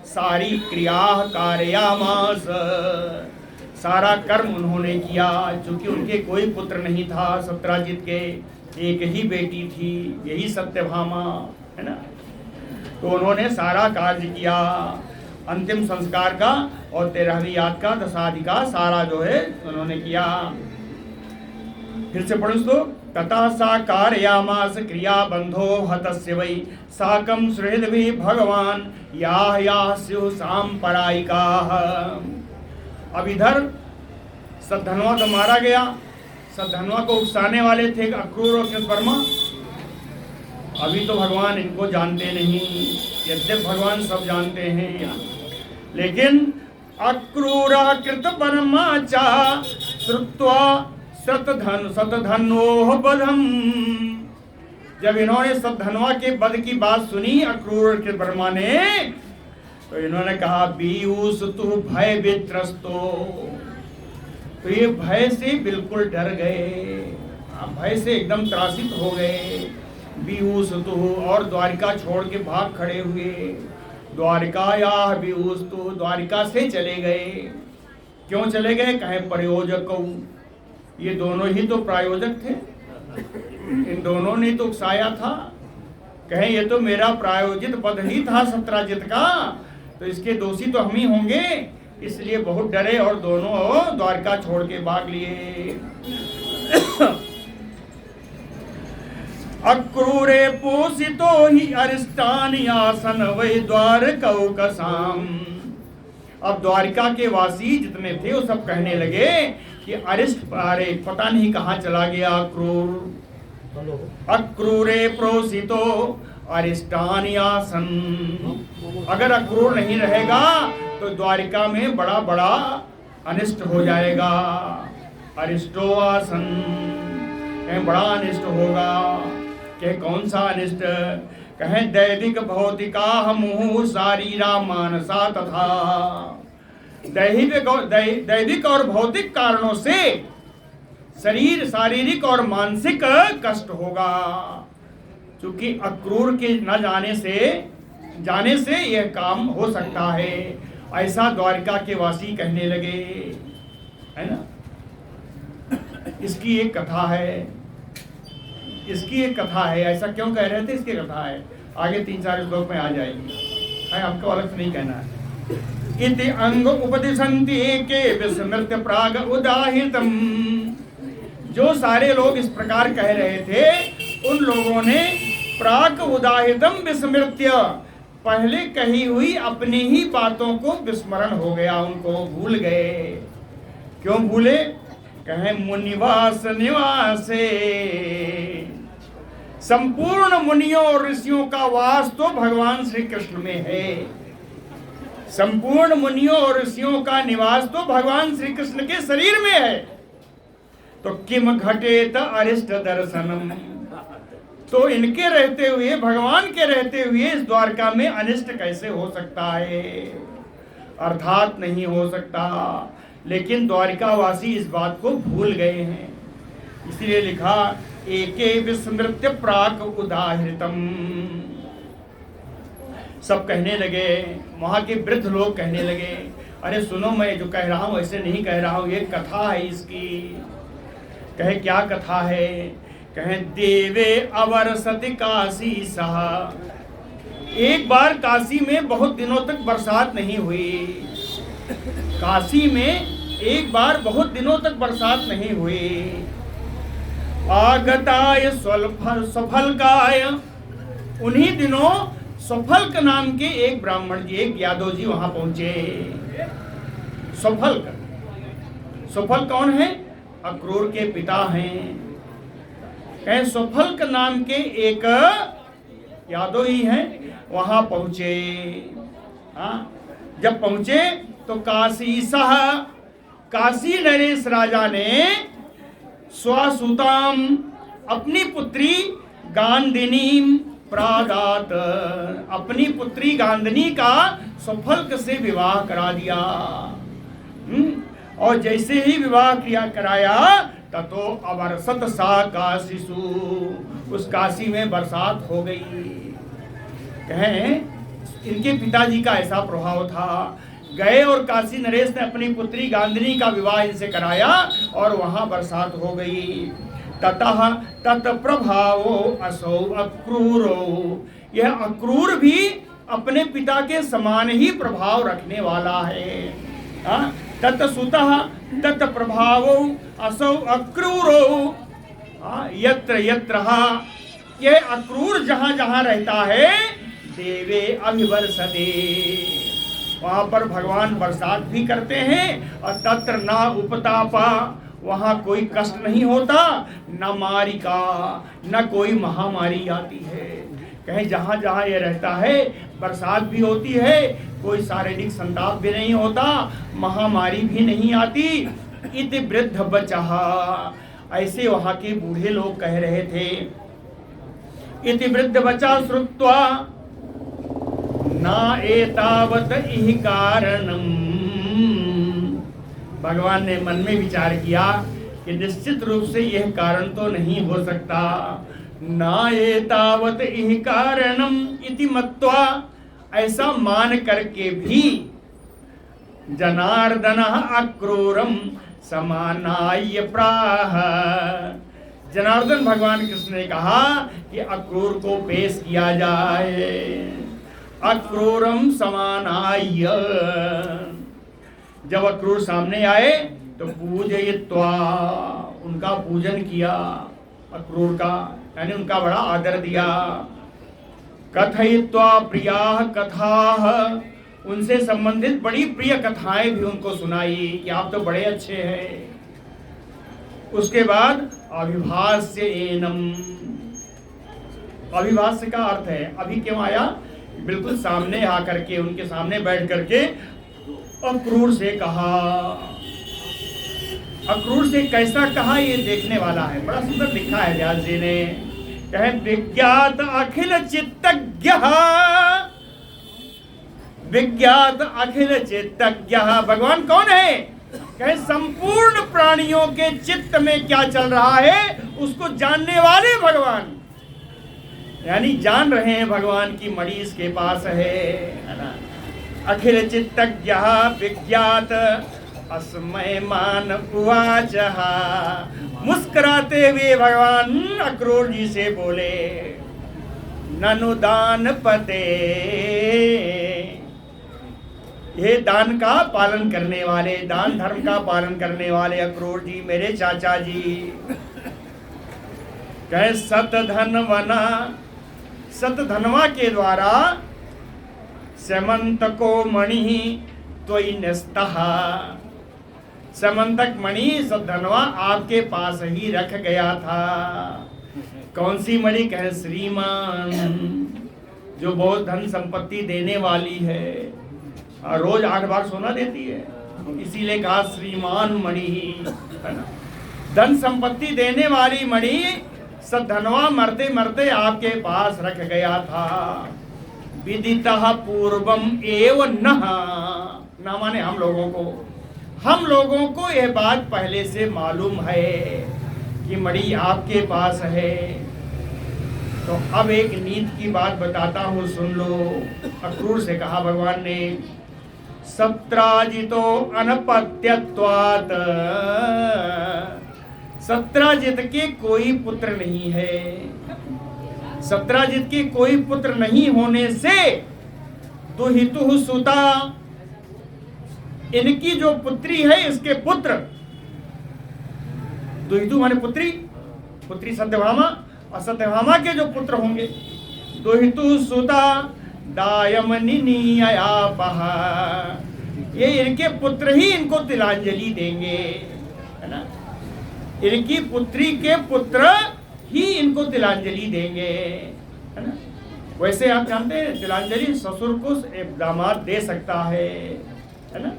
सारी क्रिया कार्यामास, सारा कर्म उन्होंने किया। चूंकि उनके कोई पुत्र नहीं था, सत्राजित के एक ही बेटी थी, यही सत्यभामा, है ना। तो उन्होंने सारा कार्य किया, अंतिम संस्कार का और 13वीं याद का, दशादि का सारा जो है उन्होंने किया। फिर से पढ़ो तो, तथा सा कारयामास क्रिया बंधो हतस्य वै, साकं सुहृद्भिः भगवान याह याह स्युः सांपरायिका। अब इधर सद्धन्वा तो मारा गया, सद्धन्वा को उकसाने वाले थे अक्रूर और कृतवर्मा। अभी तो भगवान इनको जानते नहीं, यद्यप भगवान सब जानते हैं, लेकिन अक्रूरः कृतवर्मा च श्रुत्वा शतधन्वोः वधम्, जब इन्होंने सद्धनवा के वध की बात सुनी अक्रूर के वर्मा ने, तो इन्होंने कहा बीऊस तू भय वित्रस्तो, तो ये भय से बिल्कुल डर गए, भय से एकदम त्रासित हो गए। बीऊस तू, और द्वारिका छोड़ के भाग खड़े हुए। द्वारिका या बीऊस तू, द्वारिका से चले गए। क्यों चले गए? कहे प्रयोजक, ये दोनों ही तो प्रायोजक थे, इन दोनों ने तो उकसाया था। कहे ये तो मेरा प्रायोजित पद ही था सत्राजित का, तो इसके दोषी तो हम ही होंगे, इसलिए बहुत डरे और दोनों द्वारका छोड़ के भाग लिए। अक्रूरे पोषितो ही अरिष्टानि आसन वै द्वारकौ कसाम। अब द्वारिका के वासी जितने थे वो सब कहने लगे कि अरिष्ट, अरे पता नहीं कहाँ चला गया अक्रूर। अक्रूरे प्रोषितो अरिष्टानि आसन, अगर अक्रूर नहीं रहेगा तो द्वारिका में बड़ा बड़ा अनिष्ट हो जाएगा। अरिष्टो आसन, बड़ा अनिष्ट होगा। कहे कौन सा अनिष्ट? कहे दैविक भौतिका मुहु शारीरा मानसा तथा, दैविक और भौतिक कारणों से शरीर, शारीरिक और मानसिक कष्ट होगा। क्योंकि अक्रूर के न जाने से यह काम हो सकता है, ऐसा द्वारिका के वासी कहने लगे, है ना। इसकी एक कथा है, इसकी एक कथा है। ऐसा क्यों कह रहे थे, इसकी कथा है, आगे 3-4 श्लोक में आ जाएगी, है, हमको अलग से नहीं कहना है। इति अंग उपदिशन्ति के विस्मृत्य प्राग उदाहितम, जो सारे लोग इस प्रकार कह रहे थे उन लोगों ने प्राक उदाहितम विस्मृत्य, पहले कही हुई अपनी ही बातों को विस्मरण हो गया, उनको भूल गए। क्यों भूले? कहे मुनिवास निवासे, संपूर्ण मुनियों और ऋषियों का वास तो भगवान श्री कृष्ण में है। संपूर्ण मुनियों और ऋषियों का निवास तो भगवान श्री कृष्ण के शरीर में है। तो किम घटेत अरिष्ट दर्शनम, तो इनके रहते हुए, भगवान के रहते हुए इस द्वारका में अनिष्ट कैसे हो सकता है? अर्थात नहीं हो सकता। लेकिन द्वारिका वासी इस बात को भूल गए हैं, इसलिए लिखा एके विस्मृत्य प्राक उदाहृतम। सब कहने लगे, वहां के वृद्ध लोग कहने लगे, अरे सुनो, मैं जो कह रहा हूं ऐसे नहीं कह रहा हूं, ये कथा है इसकी। कहे क्या कथा है? कहे देवे अवरसति काशी सहा, एक बार काशी में बहुत दिनों तक बरसात नहीं हुई। काशी में एक बार बहुत दिनों तक बरसात नहीं हुई। आगताय सफलकाय, उन्हीं दिनों सफल्क नाम के एक ब्राह्मण जी, एक यादव जी वहां पहुंचे। सफल्क, सफल्क कौन है? अक्रूर के पिता हैं। कहे सफल्क नाम के एक यादव ही हैं, वहां पहुंचे। हाँ, जब पहुंचे तो काशी सह, काशी नरेश राजा ने स्वसुताम, अपनी पुत्री गांधिनी प्रादात, अपनी पुत्री गांधनी का सफल्क से विवाह करा दिया। और जैसे ही विवाह कराया ततो अवर्षत सा काशीसु, उस काशी में बरसात हो गई। कहें इनके पिताजी का ऐसा प्रभाव था, गए और काशी नरेश ने अपनी पुत्री गांधिनी का विवाह इनसे कराया और वहां बरसात हो गई। ततः तत्प्रभावो असौ अक्रूरो, यह अक्रूर भी अपने पिता के समान ही प्रभाव रखने वाला है। तत्सुतः तत्प्रभावो असौ अक्रूरो, यत्र यत्र, यह अक्रूर जहां जहां रहता है देवे अभिवर्षते, वहां पर भगवान बरसात भी करते हैं। और तत्र न उपतापा, वहां कोई कष्ट नहीं होता, न मारिका, न कोई महामारी आती है। कहीं जहां जहां ये रहता है बरसात भी होती है, कोई शारीरिक संताप भी नहीं होता, महामारी भी नहीं आती। इति वृद्ध बचहा, ऐसे वहां के बूढ़े लोग कह रहे थे। इति वृद्ध बचा श्रुत्वा ना एतावत इह कारणम। भगवान ने मन में विचार किया कि निश्चित रूप से यह कारण तो नहीं हो सकता। ना एतावत इह कारणम इति मत्वा, ऐसा मान करके भी जनार्दन अक्रूरम समानाय प्राह। जनार्दन भगवान कृष्ण ने कहा कि अक्रूर को पेश किया जाए। अक्रूरम समानाय, जब अक्रूर सामने आए तो पूजयित्वा, उनका पूजन किया, अक्रूर का यानी उनका बड़ा आदर दिया। कथयित्वा प्रियाः कथाः, उनसे संबंधित बड़ी प्रिय कथाएं भी उनको सुनाई कि आप तो बड़े अच्छे हैं। उसके बाद अभिभाष्य एनम, अभिभाष्य का अर्थ है अभी क्यों आया, बिल्कुल सामने आकर के उनके सामने बैठ करके अक्रूर से कहा। अक्रूर से कैसा कहा ये देखने वाला है, बड़ा सुंदर लिखा है व्यास जी ने। कहे विज्ञात अखिल चित्तज्ञ, विज्ञात अखिल चित्तज्ञ। भगवान कौन है? कहे संपूर्ण प्राणियों के चित्त में क्या चल रहा है उसको जानने वाले भगवान, यानी जान रहे हैं भगवान की मणि इसके पास है ना। अखिल चित्तज्ञ विज्ञात अस्मय मान उवाच, मुस्कुराते हुए भगवान अक्रूर जी से बोले, ननु दान पते, ये दान का पालन करने वाले, दान धर्म का पालन करने वाले अक्रूर जी, मेरे चाचा जी। कहे सत धनवना, सत धनवा के द्वारा समंत को मणि त्वयि न्यस्तः, समंतक मणि सत धनवा आपके पास ही रख गया था। कौन सी मणि? कहे श्रीमान, जो बहुत धन संपत्ति देने वाली है, रोज 8 बार सोना देती है, इसीलिए कहा श्रीमान मणि, है ना। धन संपत्ति देने वाली मणि सद्धनवा मरते मरते आपके पास रख गया था। विदितः पूर्वम एव नः, ना माने हम लोगों को यह बात पहले से मालूम है कि मणि आपके पास है। तो अब एक नीति की बात बताता हूँ, सुन लो। अक्रूर से कहा भगवान ने, सत्राजितो अनपत्यत्वात्, सत्राजित के कोई पुत्र नहीं है। सत्राजित के कोई पुत्र नहीं होने से दुहितुः सुता, इनकी जो पुत्री है इसके पुत्र, दुहितु माने पुत्री, पुत्री सत्यभामा, और सत्यभामा के जो पुत्र होंगे, दुहितुः सुता दायमनिनीयापः, ये इनके पुत्र ही इनको तिलांजलि देंगे, है ना। इनकी पुत्री के पुत्र ही इनको तिलांजलि देंगे, है ना। वैसे आप जानते हैं तिलांजलि ससुर को दामाद दे सकता है ना।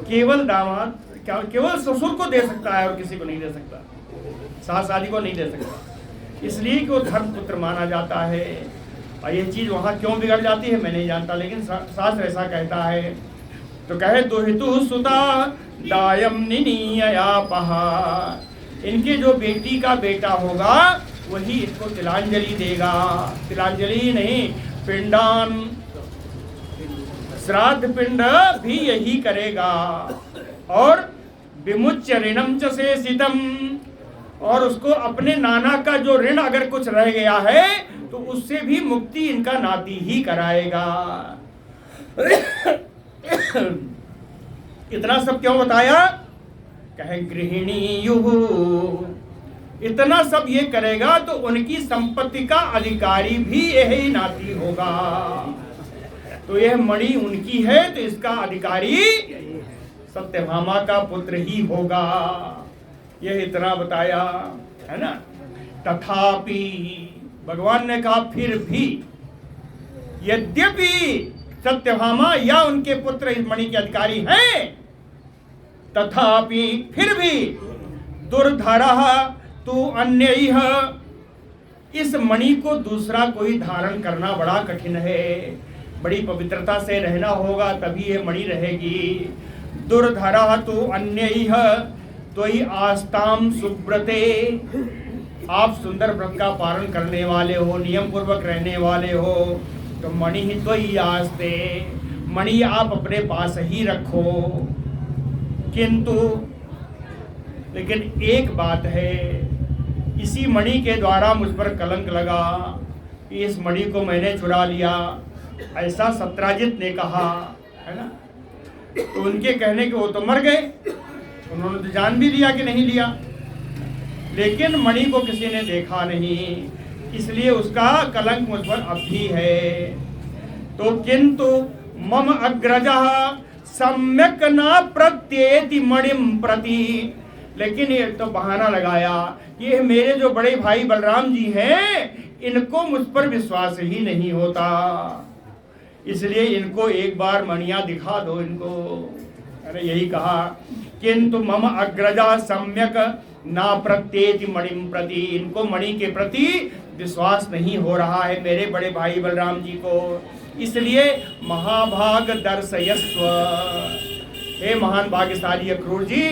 केवल दामाद, केवल ससुर को दे सकता है और किसी को नहीं दे सकता, सास आदि को नहीं दे सकता, इसलिए कि वो धर्म पुत्र माना जाता है। और ये चीज वहां क्यों बिगड़ जाती है मैं नहीं जानता, लेकिन शास्त्र ऐसा कहता है। तो कहे दुहितुः सुता दायम निनीयापः, इनके जो बेटी का बेटा होगा वही इनको तिलांजलि देगा। तिलांजलि नहीं, पिंडान, श्राद्ध पिंड भी यही करेगा। और विमुच्य ऋणम च शेषितम, और उसको अपने नाना का जो ऋण अगर कुछ रह गया है तो उससे भी मुक्ति इनका नाती ही कराएगा। इतना सब क्यों बताया? कहे गृहिणीयुः, इतना सब ये करेगा तो उनकी संपत्ति का अधिकारी भी यही नाती होगा। तो यह मणि उनकी है तो इसका अधिकारी सत्यभामा का पुत्र ही होगा। यह इतना बताया, है ना। तथापि भगवान ने कहा फिर भी, यद्यपि सत्यभामा या उनके पुत्र इस मणि के अधिकारी हैं, तथापि फिर भी दुर्धरः तु अन्यैः इस मणि को दूसरा कोई धारण करना बड़ा कठिन है, बड़ी पवित्रता से रहना होगा तभी ये मणि रहेगी। दुर्धरा तो अन्यैः त्वयि आस्ताम सुब्रते, आप सुंदर व्रत का पालन करने वाले हो, नियम पूर्वक रहने वाले हो, तो मणि ही त्वयि आस्ते, मणि आप अपने पास ही रखो। किंतु लेकिन एक बात है, इसी मणि के द्वारा मुझ पर कलंक लगा, इस मणि को मैंने चुरा लिया, ऐसा सत्राजित ने कहा, है ना। तो उनके कहने के वो तो मर गए, उन्होंने तो जान भी लिया कि नहीं लिया, लेकिन मणि को किसी ने देखा नहीं, इसलिए उसका कलंक मुझ पर अब भी है। तो किंतु मम अग्रजः सम्यक न प्रत्येति मणिम प्रति, लेकिन ये तो बहाना लगाया, ये मेरे जो बड़े भाई बलराम जी हैं, इनको मुझ पर विश्वास ही नहीं होता, इसलिए इनको एक बार मणियां दिखा दो इनको। अरे यही कहा, किंतु मम अग्रजा सम्यक ना प्रत्येति मणिम प्रति, इनको मणि के प्रति विश्वास नहीं हो रहा है मेरे बड़े भाई बलराम जी को, इसलिए महाभाग दर्शयस्व, हे महान भाग्यशाली अक्रूर जी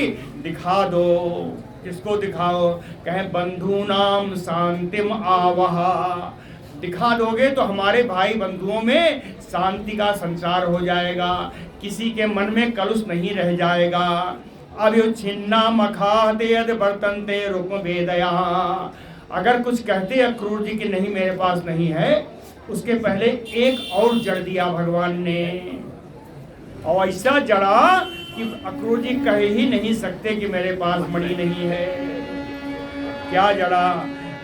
दिखा दो। किसको दिखाओ? कहे बंधु नाम शांतिम आवह, दिखा दोगे तो हमारे भाई बंधुओं में शांति का संचार हो जाएगा, किसी के मन में कलुष नहीं रह जाएगा। अभ्युच्छिन्ना मखाते यद वर्तन्ते रुक्म वेदया, अगर कुछ कहते अक्रूर जी कि नहीं मेरे पास नहीं है, उसके पहले एक और जड़ दिया भगवान ने, और ऐसा जड़ा कि अक्रूर जी कह ही नहीं सकते कि मेरे पास मणि नहीं है। क्या जड़ा?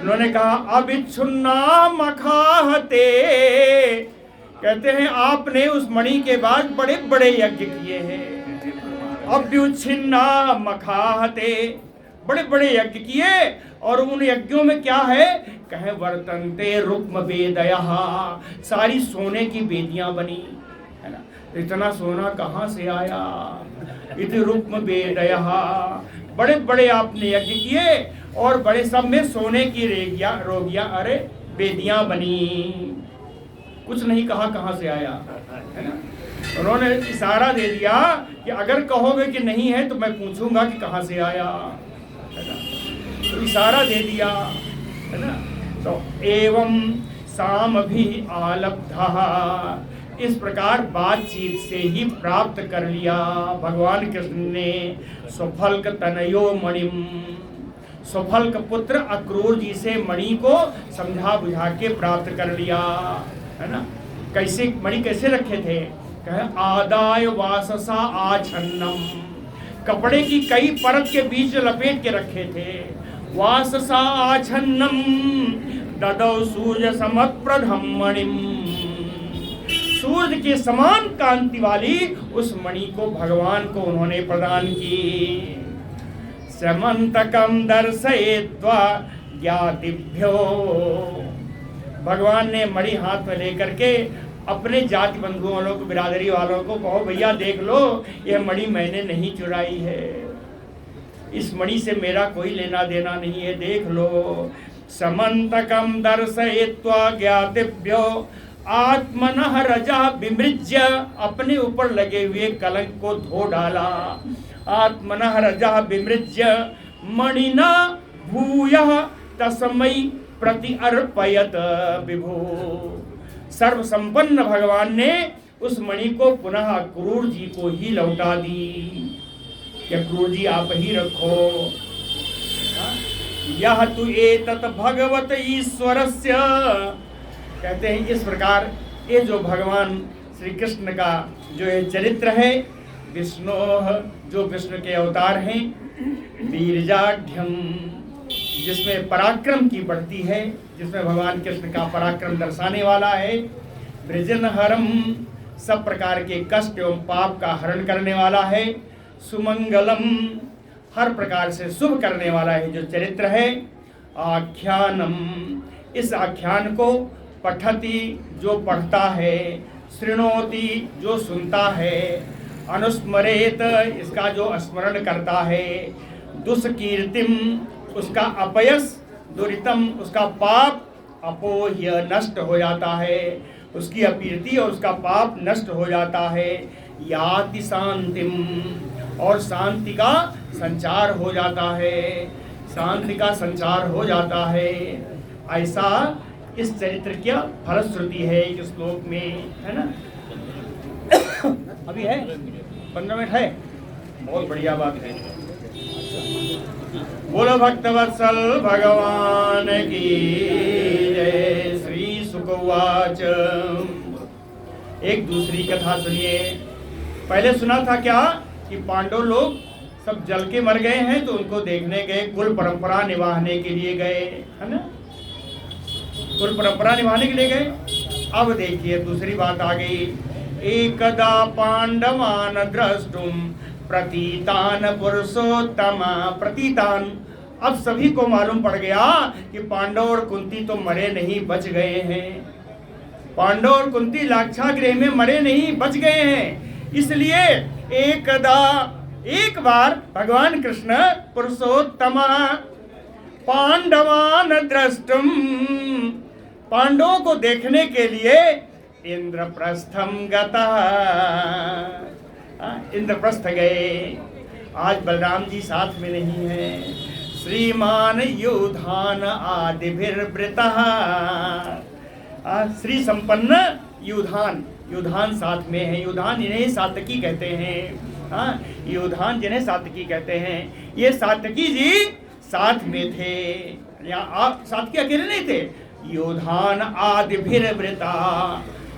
उन्होंने कहा अभिच्छुन्ना मखाहते, कहते हैं आपने उस मणि के बाद बड़े बड़े यज्ञ किए हैं। अभ्युच्छिन्ना मखाहते, बड़े बड़े यज्ञ किए, और उन यज्ञों में क्या है? कहे वर्तन्ते रुक्म वेदयः, सारी सोने की वेदियां बनी, है ना। इतना सोना कहाँ से आया? इति रुक्म वेदयः, बड़े बड़े आपने यज्ञ किए और बड़े सब में सोने की रोगियां अरे वेदियां बनी, कुछ नहीं कहा कहाँ से आया, है ना। उन्होंने इशारा दे दिया कि अगर कहोगे कि नहीं है तो मैं पूछूंगा कि कहाँ से आया, है ना। तो इशारा दे दिया, है ना। तो एवं साम भी आलब्धा, इस प्रकार बातचीत से ही प्राप्त कर लिया भगवान कृष्ण ने स्वफल्क तनयो मणिम, स्वफल्क पुत्र अक्रूर जी से मणि को समझा बुझा के प्राप्त कर लिया, है ना। कैसे मणि कैसे रखे थे? कहे आदाय वाससा आछन्नम, कपड़े की कई परत के बीच लपेट के रखे थे। वाससा आछन्नम ददौ सूर्य समप्रधम मणिम, सूर्य के समान कांति वाली उस मणि को भगवान को उन्होंने प्रदान की। समंतकम दर्शयित्वा ज्ञातिभ्यो, भगवान ने मणि हाथ में लेकर के अपने जाति बंधुओं वालों को, बिरादरी वालों को कहो भैया देख लो, यह मणि मैंने नहीं चुराई है, इस मणि से मेरा कोई लेना देना नहीं है, देख लो। समंतकम दर्शयित्वा ज्ञातिभ्यो आत्मनः रजा विमृज्य, अपने ऊपर लगे हुए कलंक को धो डाला। आत्मनः रजा विमृज्य मणिना भूयः तस्मै प्रति अर्पयत विभु, सर्व संपन्न भगवान ने उस मणि को पुनः अक्रूर जी को ही लौटा दी कि अक्रूर जी आप ही रखो। यह तु एतत् भगवत ईश्वरस्य, कहते हैं इस प्रकार ये जो भगवान श्री कृष्ण का जो ये चरित्र है, विष्णु जो विष्णु के अवतार हैं, वीरजाढ्यम जिसमें पराक्रम की बढ़ती है, जिसमें भगवान कृष्ण का पराक्रम दर्शाने वाला है, वृजनहरम सब प्रकार के कष्ट एवं पाप का हरण करने वाला है, सुमंगलम हर प्रकार से शुभ करने वाला है जो चरित्र है, आख्यानम इस आख्यान को पठति जो पढ़ता है, शृणोति जो सुनता है, अनुस्मरेत इसका जो स्मरण करता है, दुष्कीर्तिम उसका अपयश, दुरितम उसका पाप, अपोह्य नष्ट हो जाता है, उसकी अपीति और उसका पाप नष्ट हो जाता है। याति शांतिम, और शांति का संचार हो जाता है, शांति का संचार हो जाता है। ऐसा इस चरित्र की फलश्रुति है एक श्लोक में, है ना। अभी है 15 मिनट है, बहुत बढ़िया बात है। बोलो भक्तवत्सल भगवान की जय। श्री शुक उवाच। एक दूसरी कथा सुनिए। पहले सुना था क्या कि पांडव लोग सब जल के मर गए हैं, तो उनको देखने गए, कुल परंपरा निभाने के लिए गए, है ना, कुल परंपरा निभाने के लिए गए। अब देखिए दूसरी बात आ गई। एकदा पांडवान द्रष्टुम प्रतीतान पुरुषोत्तम। प्रतीतान, अब सभी को मालूम पड़ गया कि पांडव और कुंती तो मरे नहीं, बच गए हैं। पांडव और कुंती लाक्षागृह में मरे नहीं, बच गए हैं। इसलिए एकदा, एक बार भगवान कृष्ण पुरुषोत्तम पांडवान द्रष्टुम, पांडवों को देखने के लिए इंद्रप्रस्थम गता, इंद्रप्रस्थ गए। आज बलराम जी साथ में नहीं है। श्रीमान युधान आदिभिर्वृतः, श्री संपन्न युधान, युधान साथ में है। युधान इन्हें सातकी कहते हैं। युधान जिन्हें सातकी कहते हैं, ये सातकी जी साथ में थे। आप सातकी अकेले नहीं थे। युधान आदिभिर्वृता,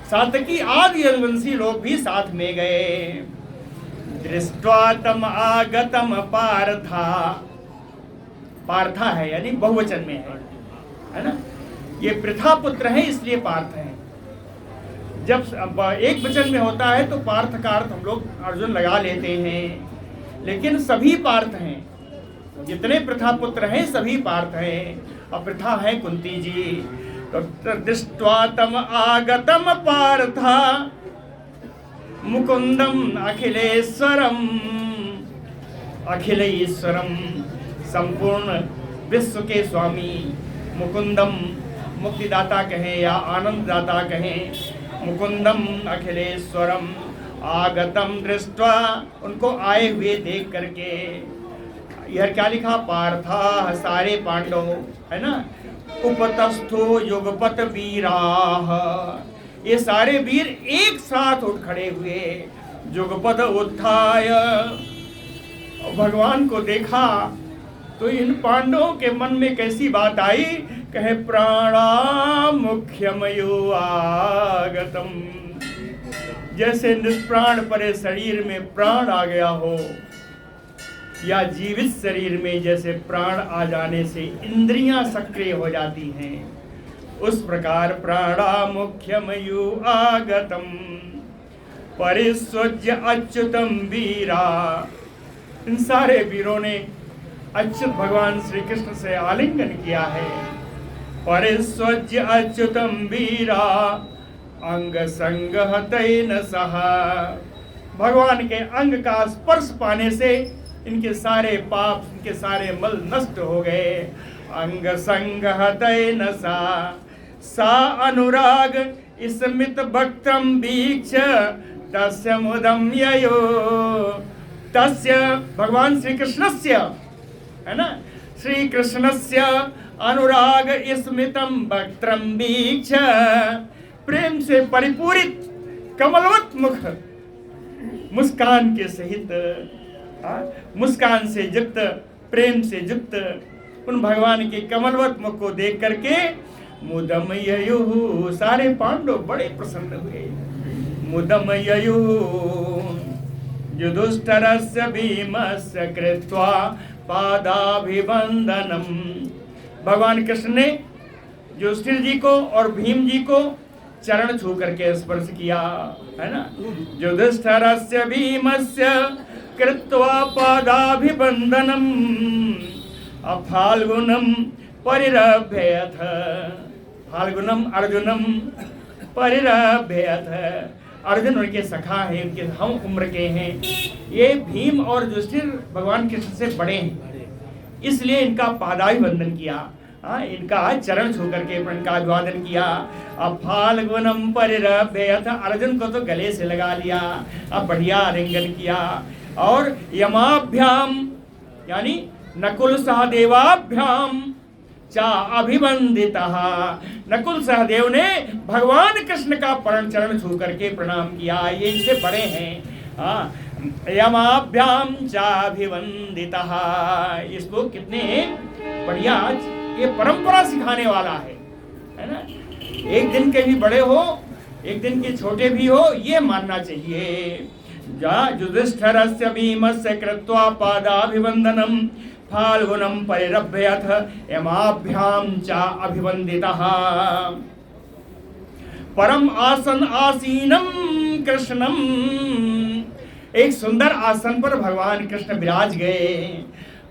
सातकी आदि यदुवंशी लोग भी साथ में गए। दृष्ट्वा तम आगतम पार्था, पार्था है यानी बहुवचन में है ना। ये पृथा पुत्र है इसलिए पार्थ है। जब एक वचन में होता है तो पार्थ का अर्थ हम लोग अर्जुन लगा लेते हैं, लेकिन सभी पार्थ हैं। जितने पृथा पुत्र हैं सभी पार्थ हैं, और पृथा है कुंती जी। तो दृष्ट्वा तम आगतम पार्था मुकुंदम अखिलेश्वरम, अखिल ईश्वरम, संपूर्ण विश्व के स्वामी। मुकुंदम मुक्तिदाता कहें या आनंददाता कहें। मुकुंदम अखिलेश्वरम आगतम दृष्ट्वा, उनको आए हुए देख करके। यह क्या लिखा? पार्था, सारे पांडव, है ना। उपतस्थो युगपत वीराः, ये सारे वीर एक साथ उठ खड़े हुए। युगपत उत्थाय, भगवान को देखा तो इन पांडवों के मन में कैसी बात आई, कहे प्राणा मुख्यमयो आगतम, जैसे निष्प्राण परे शरीर में प्राण आ गया हो, या जीवित शरीर में जैसे प्राण आ जाने से इंद्रियां सक्रिय हो जाती हैं, उस प्रकार प्राणा मुख्यमयो आगतम परिस्वज्य अच्युतम वीरा। इन सारे वीरों ने अच्युत भगवान श्री कृष्ण से आलिंगन किया है। परिस्वज्य अच्युतम वीरा अंग संगहतेन सह, भगवान के अंग का स्पर्श पाने से इनके सारे पाप, इनके सारे मल नष्ट हो गए। अंग संगहतेन सा अनुराग स्मित भक्तम वीक्ष तस्य मुदम ययो, तस्य भगवान श्री कृष्णस्य, है ना, श्री कृष्णस्य अनुराग स्मितम वक्त्रम वीक्ष, प्रेम से परिपूरित कमलवत मुख, मुस्कान के सहित, मुस्कान से युक्त, प्रेम से युक्त उन भगवान के कमलवत मुख को देख करके मुदम ययुः, सारे पांडव बड़े प्रसन्न हुए। मुदम ययुः युधिष्ठिरस्य भीमस्य कृत्वा पादाभिवंदनम, भगवान कृष्ण ने युधिष्ठिर जी को और भीम जी को चरण छू करके स्पर्श किया, है ना। युधिष्ठिरस्य भीमस्य कृत्वा पादाभिवंदनम अफाल्गुनम परिरभ्यथ, फाल्गुनम अर्जुनम परिरभ्यथ, अर्जुन उनके सखा हैं, उनके हम उम्र के हैं। ये भीम और युधिष्ठिर भगवान कृष्ण से बड़े हैं, इसलिए इनका पादाभिवंदन किया। हाँ, इनका चरण छू करके इनका अभिवादन किया। अब फाल्गुनम परिरभ्य, अर्जुन को तो गले से लगा लिया, अब बढ़िया आलिंगन किया। और यमाभ्याम यानी नकुल सहदेवाभ्याम चा अभिवंदितः, नकुल सहदेव ने भगवान कृष्ण का चरण छू करके प्रणाम किया, ये इनसे बड़े हैं। यमाभ्याम चा अभिवंदितः, इसको कितने बढ़िया ये परंपरा सिखाने वाला है ना। एक दिन के भी बड़े हो, एक दिन के छोटे भी हो, ये मानना चाहिए। युधिष्ठिरस्य भीमस्य कृत्वा पादाभिवंदनम फाल्गुनम परिरभ्यथ यमाभ्याम चा अभिवंदितः। परम आसन आसीनम कृष्णम, एक सुंदर आसन पर भगवान कृष्ण विराज गए।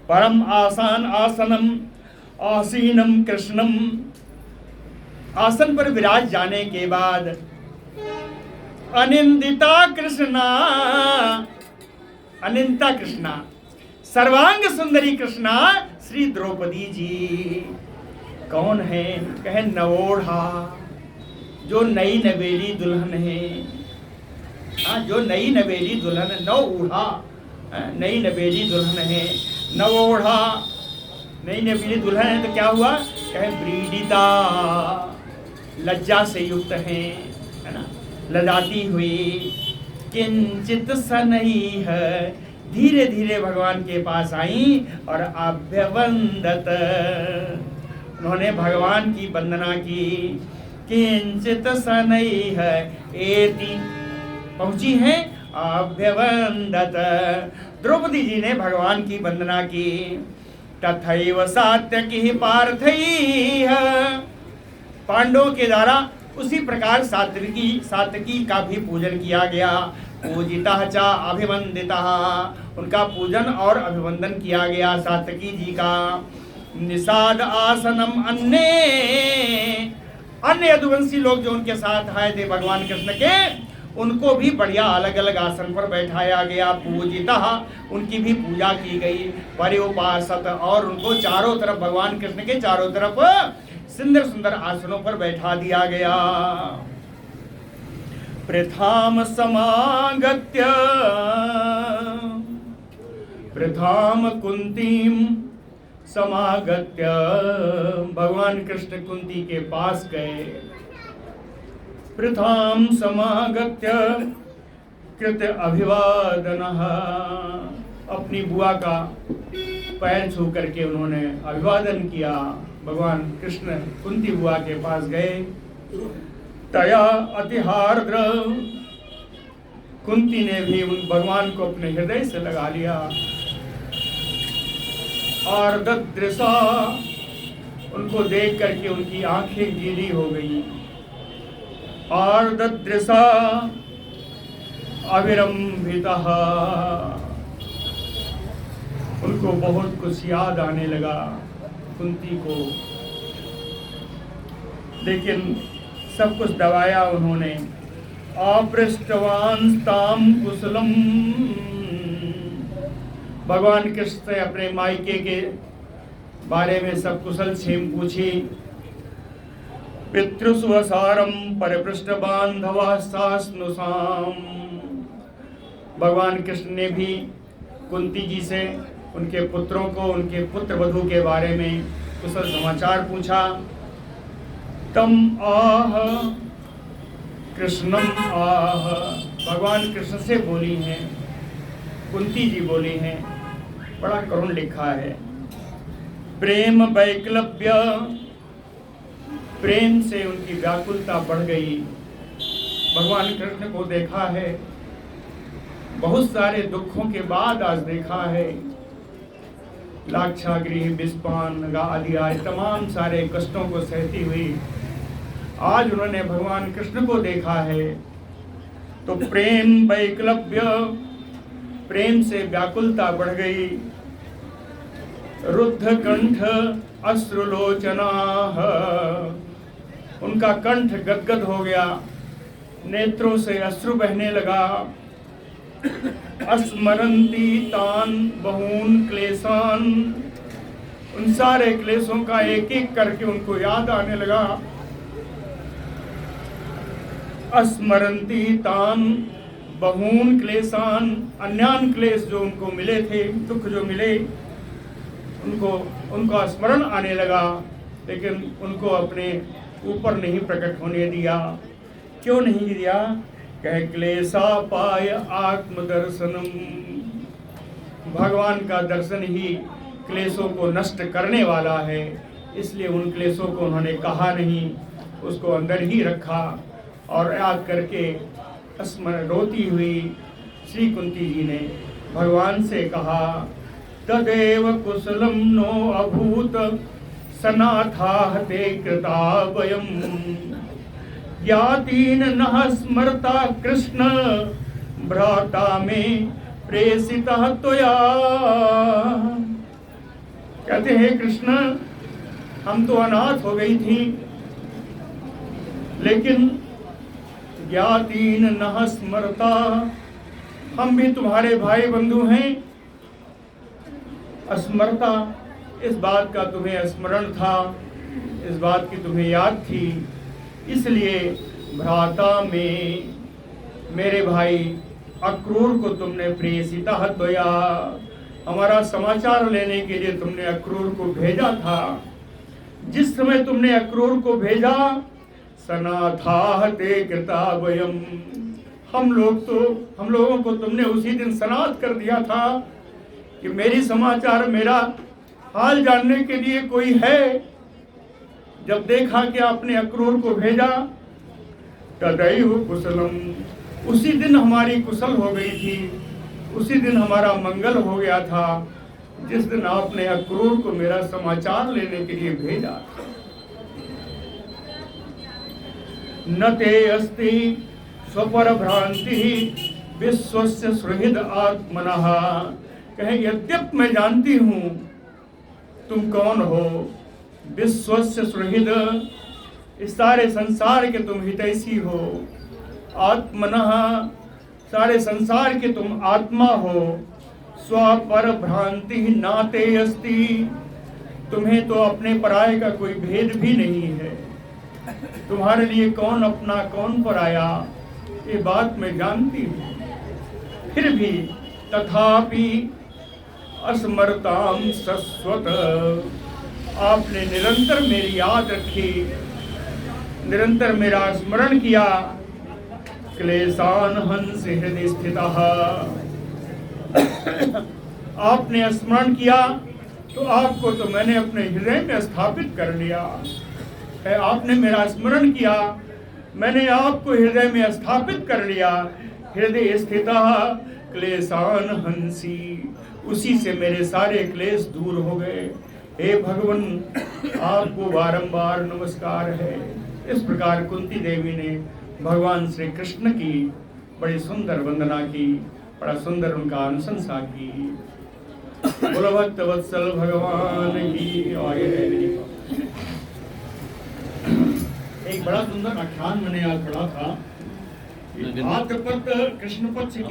परम आसन आसनम आसीनम कृष्णम, आसन पर विराज जाने के बाद अनिंदिता कृष्णा, अनिंदिता कृष्णा सर्वांग सुंदरी कृष्णा श्री द्रौपदी जी। कौन है? कहे नवोढ़ा, जो नई नवेली दुल्हन है। हाँ, जो नई नवेली दुल्हन, नवोढ़ा नई नवेली दुल्हन है। नवोढ़ा नई नवेली दुल्हन है तो क्या हुआ? कहे व्रीडिता, लज्जा से युक्त है ना, लजाती हुई। किंचित सनई है, धीरे धीरे भगवान के पास आई और अभ्यवंदत, उन्होंने भगवान की वंदना की। किंचित सनई है एति, पहुंची है अभ्यवंदत, द्रौपदी जी ने भगवान की वंदना की। तथैव सात्यकी पार्थैः, पांडवों के द्वारा उसी प्रकार सात्यकी का भी पूजन किया गया। पूजितः च अभिवंदितः, उनका पूजन और अभिवंदन किया गया सात्यकी जी का। निषाद आसनम अन्य यदुवंशी लोग जो उनके साथ आए थे भगवान कृष्ण के, उनको भी बढ़िया अलग अलग आसन पर बैठाया गया। पूजितः, उनकी भी पूजा की गई। पर्युपासत, और उनको चारों तरफ भगवान कृष्ण के चारों तरफ सुंदर सुंदर आसनों पर बैठा दिया गया। प्रथाम समागत्य, प्रथाम कुंतीम समागत्य, भगवान कृष्ण कुंती के पास गए। प्रथाम समागत्य कृत अभिवादनः, अपनी बुआ का पैर छू करके उन्होंने अभिवादन किया। भगवान कृष्ण कुंती बुआ के पास गए। तया अतिहार्द्र, कुंती ने भी उन भगवान को अपने हृदय से लगा लिया। और दृशा, उनको देख करके उनकी आंखें गीली हो गई। और दृशा अविरंभितः, उनको बहुत कुछ याद आने लगा कुंती को, लेकिन सब कुछ दबाया उन्होंने। अपृष्टवान ताम कुशलम, भगवान कृष्ण से अपने मायके के बारे में सब कुशल क्षेम पूछी। पितृस्वसारम परिपृष्ट बांधवा सास्नुसाम, भगवान कृष्ण ने भी कुंती जी से उनके पुत्रों को, उनके पुत्र वधू के बारे में कुशल समाचार पूछा। तम आह कृष्णम आह, भगवान कृष्ण से बोली हैं, कुंती जी बोली हैं। बड़ा करुण लिखा है। प्रेम वैक्लव्य, प्रेम से उनकी व्याकुलता बढ़ गई। भगवान कृष्ण को देखा है, बहुत सारे दुखों के बाद आज देखा है। लाक्षागृह, विषपान आदि आज तमाम सारे कष्टों को सहती हुई आज उन्होंने भगवान कृष्ण को देखा है। तो प्रेम वैक्लव्य, प्रेम से व्याकुलता बढ़ गई। रुद्ध कंठ अश्रुलोचना, उनका कंठ गदगद हो गया, नेत्रों से अश्रु बहने लगा। अस्मरंती तान बहून क्लेशान, उन सारे क्लेशों का एक एक करके उनको याद आने लगा। स्मरंती तान बहून क्लेशान, अन्यान क्लेश जो उनको मिले थे, दुख जो मिले, उनका स्मरण आने लगा, लेकिन उनको अपने ऊपर नहीं प्रकट होने दिया। क्यों नहीं दिया? कह क्लेशा पाय आत्मदर्शनम, भगवान का दर्शन ही क्लेशों को नष्ट करने वाला है, इसलिए उन क्लेशों को उन्होंने कहा नहीं, उसको अंदर ही रखा। और याद करके रोती हुई श्री कुंती जी ने भगवान से कहा, तदेव कुशलम नो अभूत सनाथा ते कृता वयम, ज्ञातीन नः स्मरता कृष्ण भ्राता में प्रेषिता त्वया। कहते हैं कृष्ण, हम तो अनाथ हो गई थी, लेकिन ज्ञातीन नः स्मरता, हम भी तुम्हारे भाई बंधु हैं। स्मरता, इस बात का तुम्हें स्मरण था, इस बात की तुम्हें याद थी, इसलिए भ्राता में, मेरे भाई अक्रूर को तुमने प्रेषिता त्वया, हमारा समाचार लेने के लिए तुमने अक्रूर को भेजा था। जिस समय तुमने अक्रूर को भेजा, सनाथा ते कृता वयम, हम लोगों को तुमने उसी दिन सनाथ कर दिया था कि मेरी समाचार, मेरा हाल जानने के लिए कोई है। जब देखा कि आपने अक्रूर को भेजा, तदैव कुशलम, उसी दिन हमारी कुशल हो गई थी, उसी दिन हमारा मंगल हो गया था, जिस दिन आपने अक्रूर को मेरा समाचार लेने के लिए भेजा। न ते अस्ति स्वपर भ्रांति विश्वस्य सुहृद आत्मनः, कहे यद्यप मैं जानती हूँ तुम कौन हो, विश्वस्य सुहृद, इस सारे संसार के तुम हितैषी हो, आत्मनः, सारे संसार के तुम आत्मा हो, स्वपर भ्रांति नाते अस्ति, तुम्हें तो अपने पराये का कोई भेद भी नहीं है, तुम्हारे लिए कौन अपना कौन पराया, ये बात मैं जानती हूँ। फिर भी तथापि अस्मरताम शश्वत, आपने निरंतर मेरी याद रखी, निरंतर मेरा स्मरण किया। क्लेशान हंस हृदय स्थितः, आपने स्मरण किया तो आपको तो मैंने अपने हृदय में स्थापित कर लिया है। आपने मेरा स्मरण किया, मैंने आपको हृदय में स्थापित कर लिया। हृदय स्थितः क्लेशान हंसी, उसी से मेरे सारे क्लेश दूर हो गए। हे भगवान, आपको बारंबार नमस्कार है। इस प्रकार कुंती देवी ने भगवान श्री कृष्ण की बड़ी सुंदर वंदना की, बड़ा सुंदर उनका अनुशंसा की। बोलो भक्त वत्सल भगवान की जय। एक बड़ा सुंदर आख्यान मैंने आज पढ़ा था, भाद्रपद कृष्ण पक्ष की